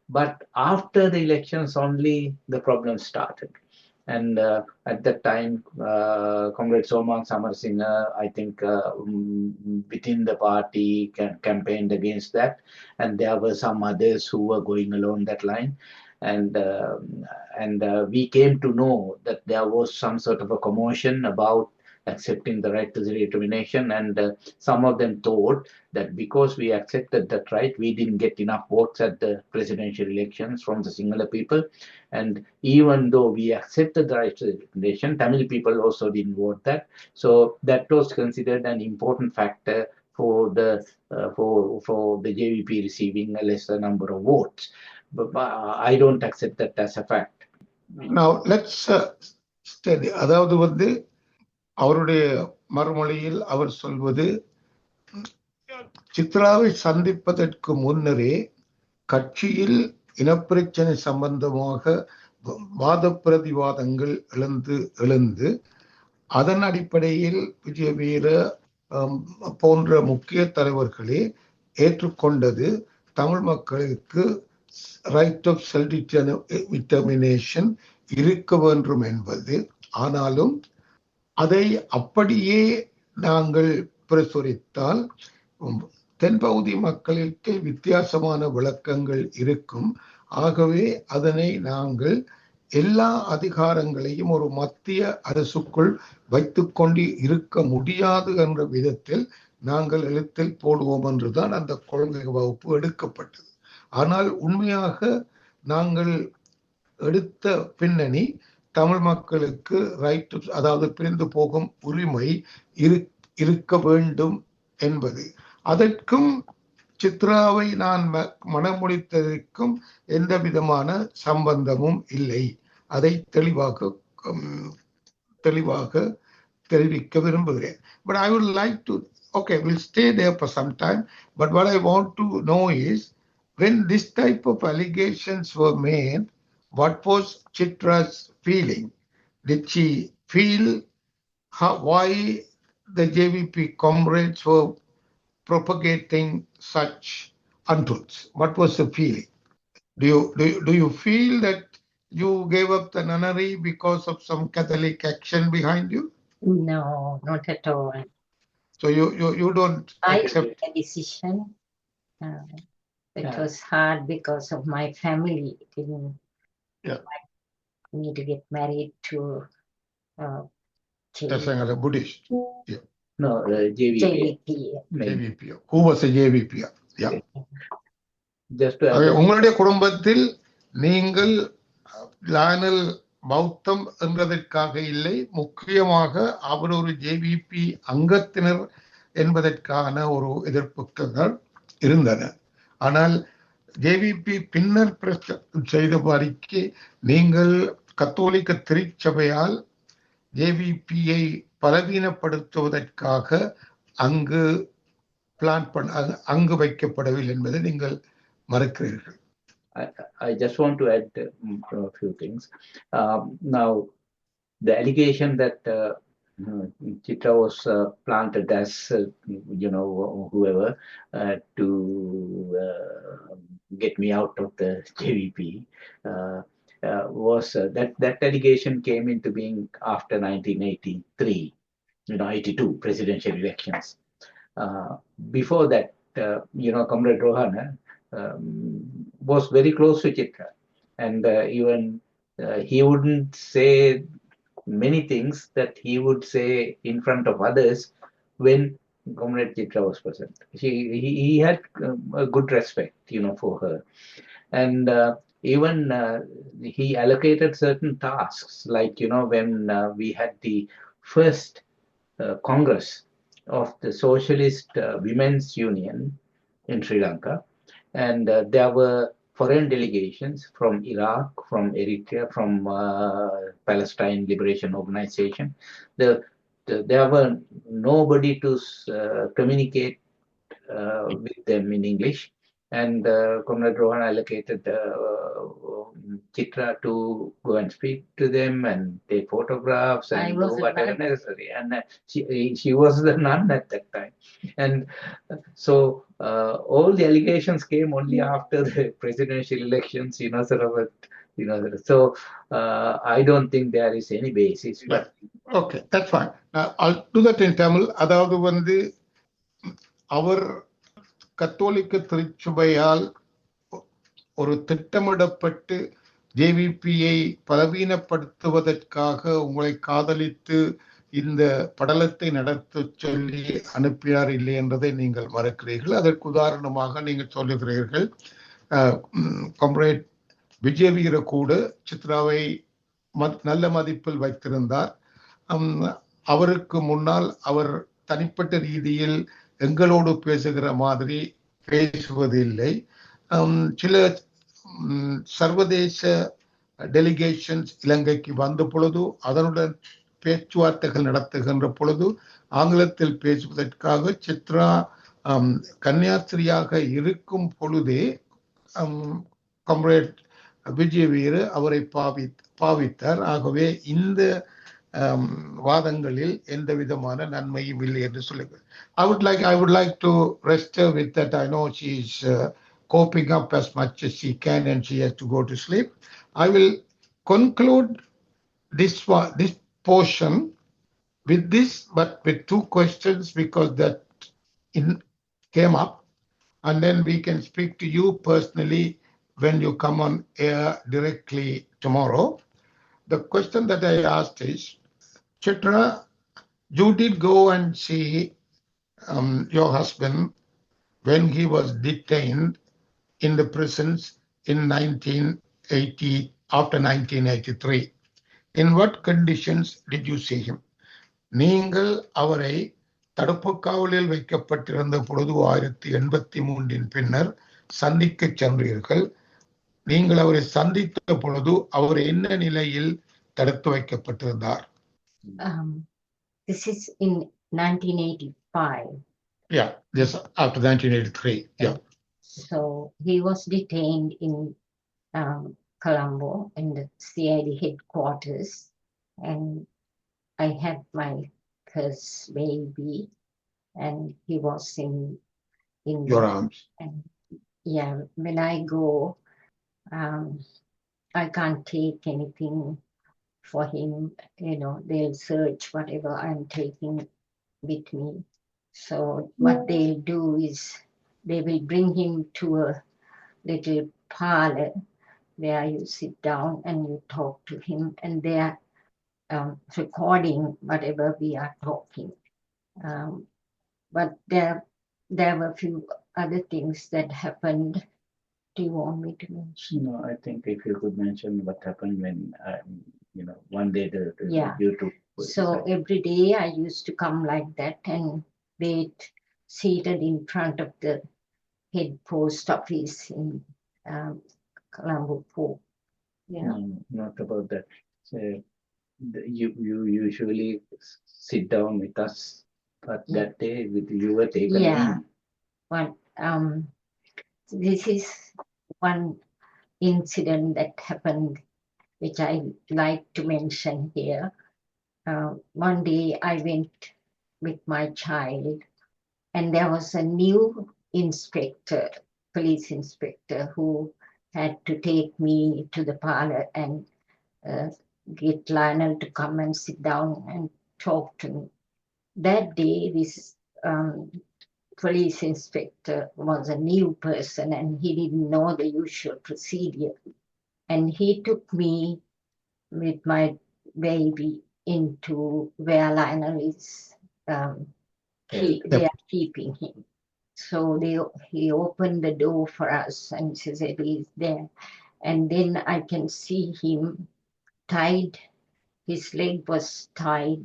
S2: But after the elections, only the problem started. And at that time, Comrade Somang Samarasinghe, I think, within the party campaigned against that. And there were some others who were going along that line. And we came to know that there was some sort of a commotion about accepting the right to self-determination, and some of them thought that because we accepted that right, we didn't get enough votes at the presidential elections from the Sinhala people, and even though we accepted the right to self-determination, Tamil people also didn't vote that, so that was considered an important factor for the JVP receiving a lesser number of votes. But I don't accept that as a fact.
S1: Now let's study. அதாவது அவருடைய மறுமொழியில் அவர் சொல்வது, சித்ராவை சந்திப்பதற்கு முன்னரே கட்சியில் இனப்பிரச்சனை சம்பந்தமாக வாத பிரதிவாதங்கள் எழுந்து அதன் அடிப்படையில் விஜயவீர போன்ற முக்கிய தலைவர்களே ஏற்றுக்கொண்டது தமிழ் மக்களுக்கு ரைட் ஆஃப் செல்ஃப் டிட்டர்மினேஷன் இருக்க வேண்டும் என்பது. ஆனாலும் அதை அப்படியே நாங்கள் பிரசுரித்தால் தென்பகுதி மக்களுக்கு வித்தியாசமான விளக்கங்கள் இருக்கும். ஆகவே அதனை நாங்கள் எல்லா அதிகாரங்களையும் ஒரு மத்திய அரசுக்குள் வைத்துக்கொண்டு இருக்க முடியாது என்ற விதத்தில் நாங்கள் எழுத்தில் போடுவோம் என்றுதான் அந்த கொள்கை வகுப்பு எடுக்கப்பட்டது. ஆனால் உண்மையாக நாங்கள் எடுத்த பின்னணி தமிழ் மக்களுக்கு ரைட், அதாவது பிரிந்து போகும் உரிமை இருக்க வேண்டும் என்பது. அதற்கும் சித்ராவை நான் மனமுடித்ததற்கும் எந்த விதமான சம்பந்தமும் இல்லை. அதை தெளிவாக தெரிவிக்க விரும்புகிறேன். But I would like to, okay, we'll stay there for some time, but what I want to know is, when this type of allegations were made, what was Chitra's feeling? Did she feel why the JVP comrades were propagating such untruths? What was the feeling? Do you feel that you gave up the nunnery because of some Catholic action behind you?
S3: No, not at all.
S1: So you don't accept
S3: a decision. It was hard because of my family. Didn't want me to get married to
S1: Buddhist. Yeah.
S2: No, JVP.
S1: JVP. Who was a JVP? Yeah. உங்களுடைய குடும்பத்தில் நீங்கள் Lionel பௌத்தம் என்பதற்காக இல்லை, முக்கியமாக அவர் ஒரு JVP அங்கத்தினர் என்பதற்கான ஒரு எதிர்ப்புகள் இருந்தன. ஆனால் JVP பின்னர் செய்தபடிக்கு நீங்கள் கத்தோலிக்க திருச்சபையால் JVPயை பலவீனப்படுத்துவதற்காக அங்கு வைக்கப்படவில்லை என்பதை நீங்கள் மறக்கிறீர்கள்.
S2: I just want to add a few things. Now, the allegation that Chitra was planted as, whoever, to get me out of the JVP was that allegation came into being after 1983, 82 presidential elections. Before that, Comrade Rohana was very close to Chitra, and even he wouldn't say many things that he would say in front of others when Comrade Chitra was present. He had a good respect, for her, and even he allocated certain tasks, like when we had the first Congress of the Socialist Women's Union in Sri Lanka, and there were foreign delegations from Iraq, from Eritrea, from Palestine Liberation Organization. There were nobody to communicate with them in English, And Comrade Rohan allocated Chitra to go and speak to them and take photographs
S3: I
S2: and
S3: was
S2: do
S3: a
S2: whatever
S3: nun.
S2: necessary. And she was the nun at that time. And so all the allegations came only after the presidential elections, sort of, so I don't think there is any basis. But
S1: Okay, that's fine. I'll do that in Tamil. அதாவது வந்து அவர் கத்தோலிக்க திருச்சபையால் ஒரு திட்டமிடப்பட்டு ஜேவிபியை பலவீனப்படுத்துவதற்காக உங்களை காதலித்து இந்த படலத்தை நடத்த சொல்லி அனுப்பினார் இல்லை என்பதை நீங்கள் மறக்கிறீர்கள். அதற்கு உதாரணமாக நீங்கள் சொல்லுகிறீர்கள், காம்ரேட் விஜயவீர கூட சித்ராவை நல்ல மதிப்பில் வைத்திருந்தார். அவருக்கு முன்னால் அவர் தனிப்பட்ட ரீதியில் எங்களோடு பேசுகிற மாதிரி பேசுவதில்லை. சில சர்வதேச டெலிகேஷன்ஸ் இலங்கைக்கு வந்த பொழுது அதனுடன் பேச்சுவார்த்தைகள் நடத்துகின்ற பொழுது ஆங்கிலத்தில் பேசுவதற்காக சித்ரா கன்னியாஸ்திரியாக இருக்கும் பொழுதே காம்ரேட் விஜயவீர அவரை பாவித்தார். ஆகவே இந்த வாதங்களில் எந்த விதமான நன்மையும் இல்லை என்று சொல்லுங்கள். I would like to rest her with that. I know she is coping up as much as she can and she has to go to sleep. I will conclude this portion with this, but with two questions because that came up, and then we can speak to you personally when you come on air directly tomorrow. The question that I asked is, Chitra, you did go and see your husband when he was detained in the prisons in 1980, after 1983. In what conditions did you see him? நீங்கள் அவரை தடுப்பு காவலில் வைக்கப்பட்டிருந்த பொழுது 1983 பின்னர் சந்திக்க சென்றீர்கள். நீங்கள் அவரை சந்தித்த பொழுது அவர் என்ன நிலையில் தடுத்து வைக்கப்பட்டிருந்தார்?
S3: This is in 1985.
S1: Yeah, this after 1983. Yeah.
S3: So he was detained in Colombo in the CID headquarters, and I had my first baby, and he was in
S1: your arms.
S3: And yeah, when I go, I can't take anything for him. They'll search whatever I'm taking with me. So what they'll do is they will bring him to a little parlor where you sit down and you talk to him, and they are recording whatever we are talking. But there were a few other things that happened. Do you want me to mention?
S2: No, I think if you could mention what happened when, one day the
S3: Yeah.
S2: YouTube.
S3: So every day I used to come like that and wait seated in front of the head post office in Colombo Port.
S2: No, not about that. So, you usually sit down with us, but that day you were taken in.
S3: But this is one incident that happened which I like to mention here. One day I went with my child, and there was a new inspector, police inspector, who had to take me to the parlor and get Lionel to come and sit down and talk to me. That day, this police inspector was a new person and he didn't know the usual procedure. And he took me with my baby into where Lionel is, they are keeping him. So he opened the door for us and she said he's there. And then I can see him tied, his leg was tied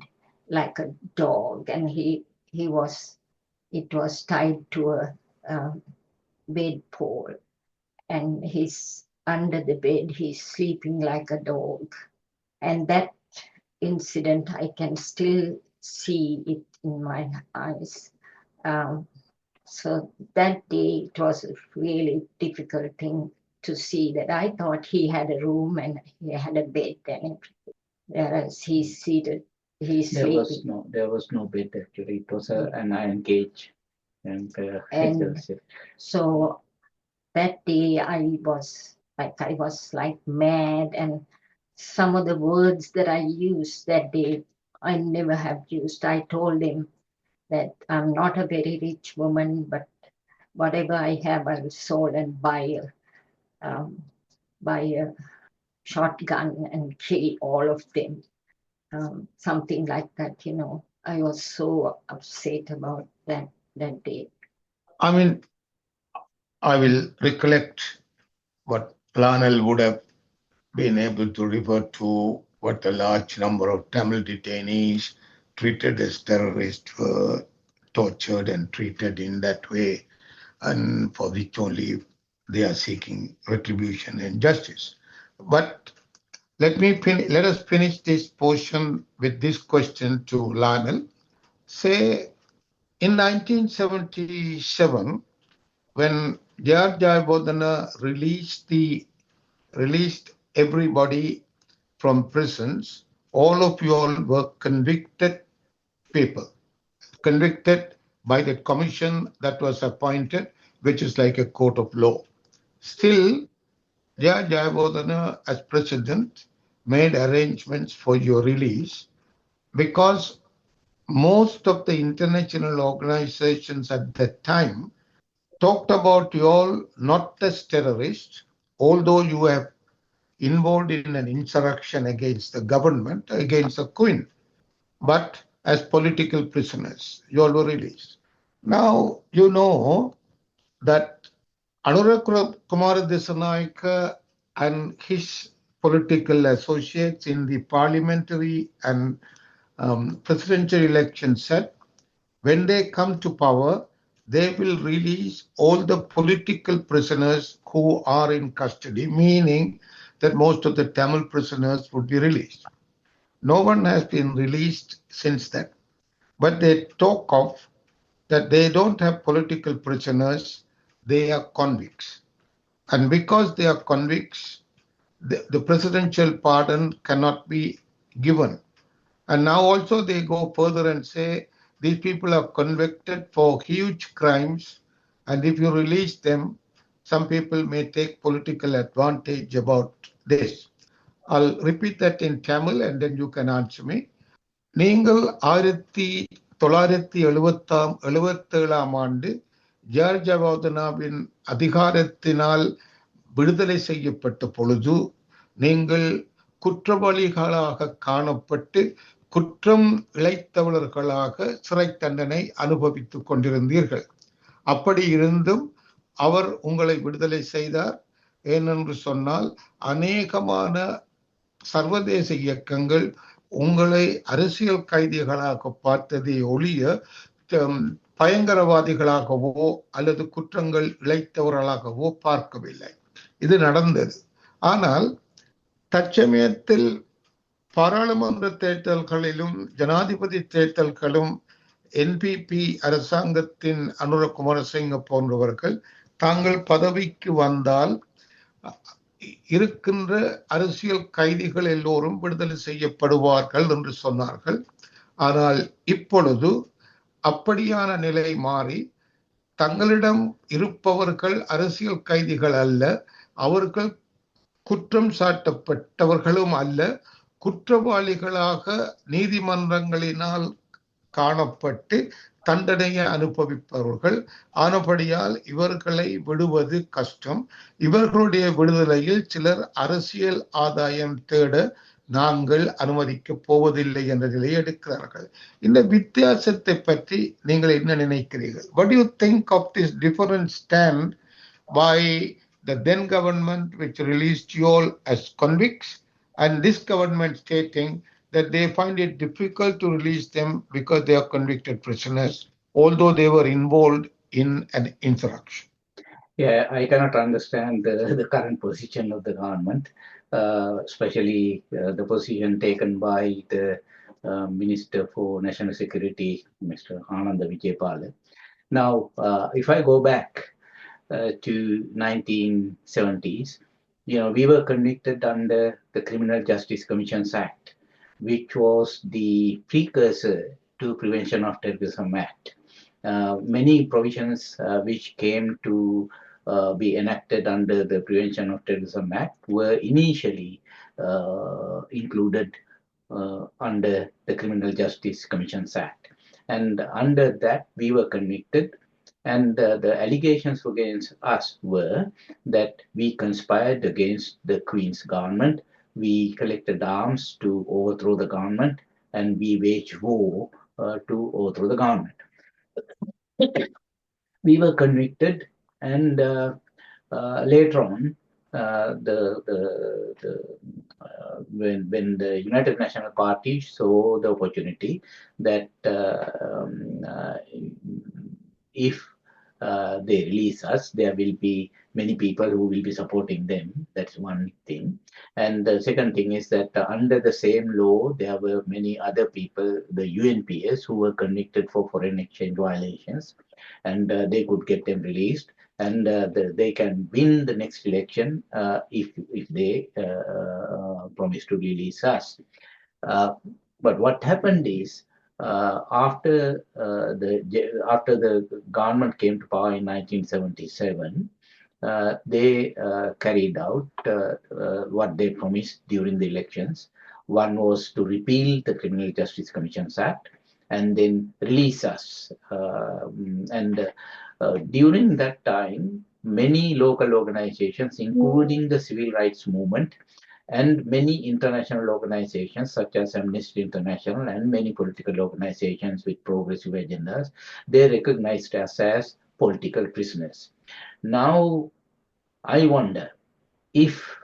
S3: like a dog, and it was tied to a bed pole, and he's under the bed, he's sleeping like a dog. And that incident, I can still see it in my eyes. So that day, it was a really difficult thing to see that. I thought he had a room and he had a bed and everything, whereas he's seated, he's sleeping.
S2: There was no bed actually. It was an iron cage, and
S3: And so that day I was like mad, and some of the words that I used that day I never have used. I told him that I'm not a very rich woman, but whatever I have, I will sell and buy a shotgun and kill all of them. Something like that, you know. I was so upset about that day.
S1: I mean, I will recollect what Lionel would have been able to refer to what a large number of Tamil detainees treated as terrorists were tortured and treated in that way, and for which only they are seeking retribution and justice. But let us finish this portion with this question to Lionel. Say, in 1977, when J.R. Jayabodhana released everybody from prisons, all of you all were convicted people, convicted by the commission that was appointed, which is like a court of law. Still, J.R. Jayabodhana, as president, made arrangements for your release because most of the international organizations at that time talked about you all not as terrorists, although you have involved in an insurrection against the government, against the Queen, but as political prisoners. You all were released. Now, you know that Anurag Kumar Dissanayake and his political associates in the parliamentary and presidential election said when they come to power, they will release all the political prisoners who are in custody, meaning that most of the Tamil prisoners would be released. No one has been released since then. But they talk of that they don't have political prisoners, they are convicts. And because they are convicts, the presidential pardon cannot be given. And now also they go further and say these people are convicted for huge crimes, and if you release them, some people may take political advantage about this. I'll repeat that in Tamil and then you can answer me. நீங்கள் 1977 ஆண்டு George அவாதனாவின் அதிகாரத்தினால் விடுதலை செய்யப்பட்ட பொழுது நீங்கள் குற்றவாளிகளாக காணப்பட்டு குற்றம் இழைத்தவர்களாக சிறை தண்டனை அனுபவித்துக் கொண்டிருந்தீர்கள். அப்படி இருந்தும் அவர் உங்களை விடுதலை செய்தார். ஏனென்று சொன்னால் அநேகமான சர்வதேச இயக்கங்கள் உங்களை அரசியல் கைதிகளாக பார்த்ததை ஒழிய பயங்கரவாதிகளாகவோ அல்லது குற்றங்கள் இழைத்தவர்களாகவோ பார்க்கவில்லை. இது நடந்தது. ஆனால் தற்சமயத்தில் பாராளுமன்ற தேர்தல்களிலும் ஜனாதிபதி தேர்தல்களும் என்பிபி அரசாங்கத்தின் அனுரக் குமாரசிங்க போன்றவர்கள் தாங்கள் பதவிக்கு வந்தால் இருக்கின்ற அரசியல் கைதிகள் எல்லோரும் விடுதலை செய்யப்படுவார்கள் என்று சொன்னார்கள். ஆனால் இப்பொழுது அப்படியான நிலை மாறி தங்களிடம் இருப்பவர்கள் அரசியல் கைதிகள் அல்ல, அவர்கள் குற்றம் சாட்டப்பட்டவர்களும் அல்ல, குற்றவாளிகளாக நீதிமன்றங்களினால் காணப்பட்டு தண்டனையை அனுபவிப்பவர்கள். ஆனபடியால் இவர்களை விடுவது கஷ்டம். இவர்களுடைய விடுதலையில் சிலர் அரசியல் ஆதாயம் தேட நாங்கள் அனுமதிக்கப் போவதில்லை என்ற நிலையை எடுக்கிறார்கள். இந்த வித்தியாசத்தை பற்றி நீங்கள் என்ன நினைக்கிறீர்கள்? What do you think of this different stand by the then government which released you all as convicts and this government stating that they find it difficult to release them because they are convicted prisoners, although they were involved in an insurrection?
S2: Yeah, I cannot understand the current position of the government, especially the position taken by the Minister for National Security, Mr. Ananda Vijaypal. Now, if I go back to 1970s, we were convicted under the Criminal Justice Commissions Act, which was the precursor to Prevention of Terrorism Act. Many provisions which came to be enacted under the Prevention of Terrorism Act were initially included under the Criminal Justice Commissions Act. And under that, we were convicted. And the allegations against us were that we conspired against the Queen's government, we collected arms to overthrow the government, and we waged war to overthrow the government. We were convicted, and later on, when the United National Party saw the opportunity that if they release us, there will be many people who will be supporting them. That's one thing. And the second thing is that under the same law, there were many other people, the UNPS, who were convicted for foreign exchange violations, and they could get them released. And they can win the next election if they promise to release us. But what happened is, after the government came to power in 1977, they carried out what they promised during the elections. One was to repeal the Criminal Justice Commissions Act and then release us. During that time, many local organizations, including the civil rights movement, and many international organizations such as Amnesty International and many political organizations with progressive agendas, they recognized us as political prisoners. Now, I wonder if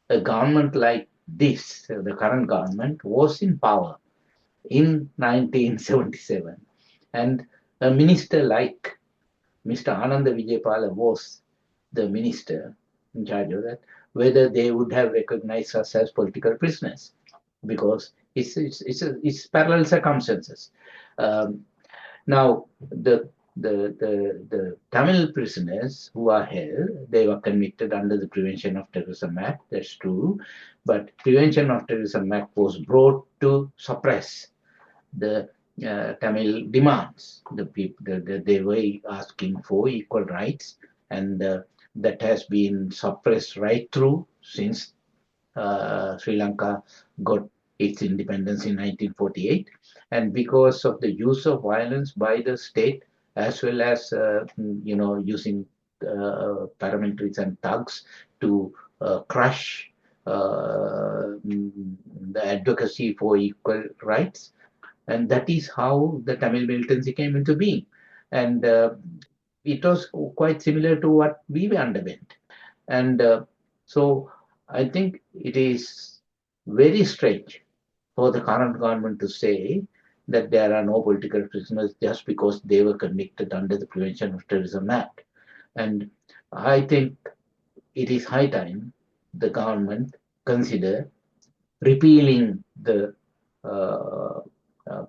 S2: a government like this, the current government, was in power in 1977, and a minister like Mr. Ananda Vijaypala was the minister in charge of that, whether they would have recognized us as political prisoners, because it's parallel circumstances. Now, the Tamil prisoners who are held, they were convicted under the Prevention of Terrorism Act, that's true, but Prevention of Terrorism Act was brought to suppress the Tamil demands. They were asking for equal rights, and that has been suppressed right through since Sri Lanka got its independence in 1948. And because of the use of violence by the state, as well as using paramilitaries and thugs to crush the advocacy for equal rights, and that is how the Tamil militancy came into being. And it was quite similar to what we underwent. And so I think it is very strange for the current government to say that there are no political prisoners just because they were convicted under the Prevention of Terrorism Act. And I think it is high time the government consider repealing the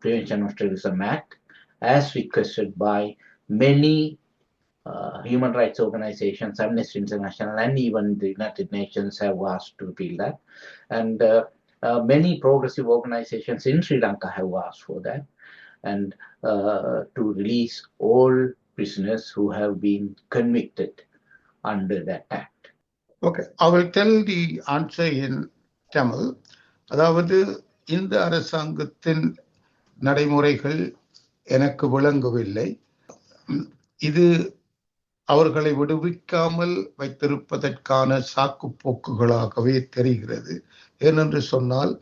S2: Prevention of Terrorism Act, as requested by many human rights organizations, Amnesty International, and even the United Nations have asked to repeal that. And many progressive organizations in Sri Lanka have asked for that, and to release all prisoners who have been convicted under that act.
S1: Okay, I will tell the answer in Tamil. அதாவது இந்த அரசாங்கத்தின் நடைமுறைகள் எனக்கு விளங்கவில்லை. இது அவர்களை விடுவிக்காமல் வைத்திருப்பதற்கான சாக்கு போக்குகளாகவே தெரிகிறது. ஏனென்று சொன்னால்,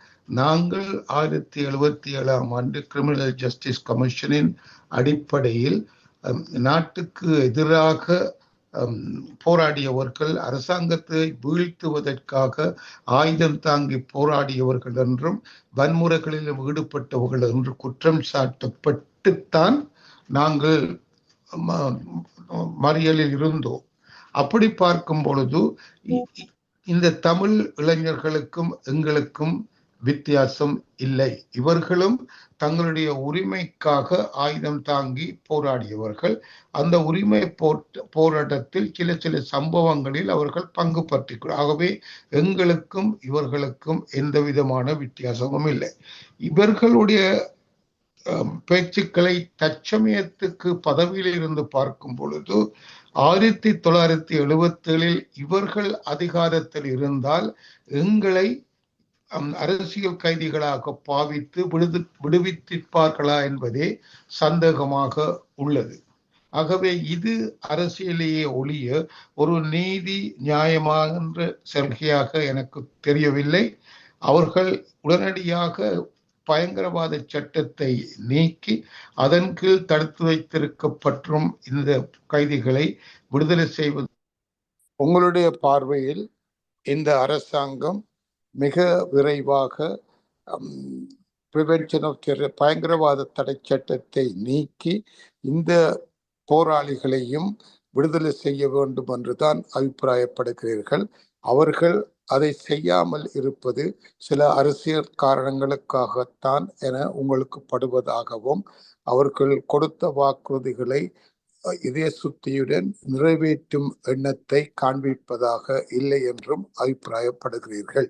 S1: நாங்கள் 1977 ஆண்டு கிரிமினல் ஜஸ்டிஸ் கமிஷனின் அடிப்படையில் நாட்டுக்கு எதிராக போராடியவர்கள், அரசாங்கத்தை வீழ்த்துவதற்காக ஆயுதம் தாங்கி போராடியவர்கள் என்றும் வன்முறைகளில் ஈடுபட்டவர்கள் என்று குற்றம் சாட்டப்பட்டுத்தான் நாங்கள் மறியலில் இருந்தோம். அப்படி பார்க்கும் பொழுது இந்த தமிழ் இளைஞர்களுக்கும் எங்களுக்கும் வித்தியாசம் இல்லை. இவர்களும் தங்களுடைய உரிமைக்காக ஆயுதம் தாங்கி போராடியவர்கள். அந்த உரிமை போராட்டத்தில் சில சில சம்பவங்களில் அவர்கள் பங்கு பற்றிக்கிறார். ஆகவே எங்களுக்கும் இவர்களுக்கும் எந்த விதமான வித்தியாசமும் இல்லை. இவர்களுடைய பேச்சுக்களை தற்சமயத்துக்கு பதவியில் இருந்து பார்க்கும் பொழுது 1977 இவர்கள் அதிகாரத்தில் இருந்தால் எங்களை அரசியல் கைதிகளாக பாவித்து விடுவித்திருப்பார்களா என்பதே சந்தேகமாக உள்ளது. ஆகவே இது அரசியலேயே ஒழிய ஒரு நீதி நியாயமாக செல்கையாக எனக்கு தெரியவில்லை. அவர்கள் உடனடியாக பயங்கரவாத சட்டத்தை நீக்கி அதன் கீழ் தடுத்து வைத்திருக்கப்பற்றும் இந்த கைதிகளை விடுதலை செய்வது. உங்களுடைய பார்வையில் இந்த அரசாங்கம் மிக விரைவாக பிரிவென்ஷன் ஆஃப் டெரர் பயங்கரவாத தடை சட்டத்தை நீக்கி இந்த போராளிகளையும் விடுதலை செய்ய வேண்டும் என்றுதான் அபிப்பிராயப்படுகிறீர்கள். அவர்கள் அதை செய்யாமல் இருப்பது சில அரசியல் காரணங்களுக்காகத்தான் என உங்களுக்கு படுவதாகவும் அவர்கள் கொடுத்த வாக்குறுதிகளை இதே சுத்தியுடன் நிறைவேற்றும் எண்ணத்தை காண்பிப்பதாக இல்லை என்றும் அபிப்பிராயப்படுகிறீர்கள்.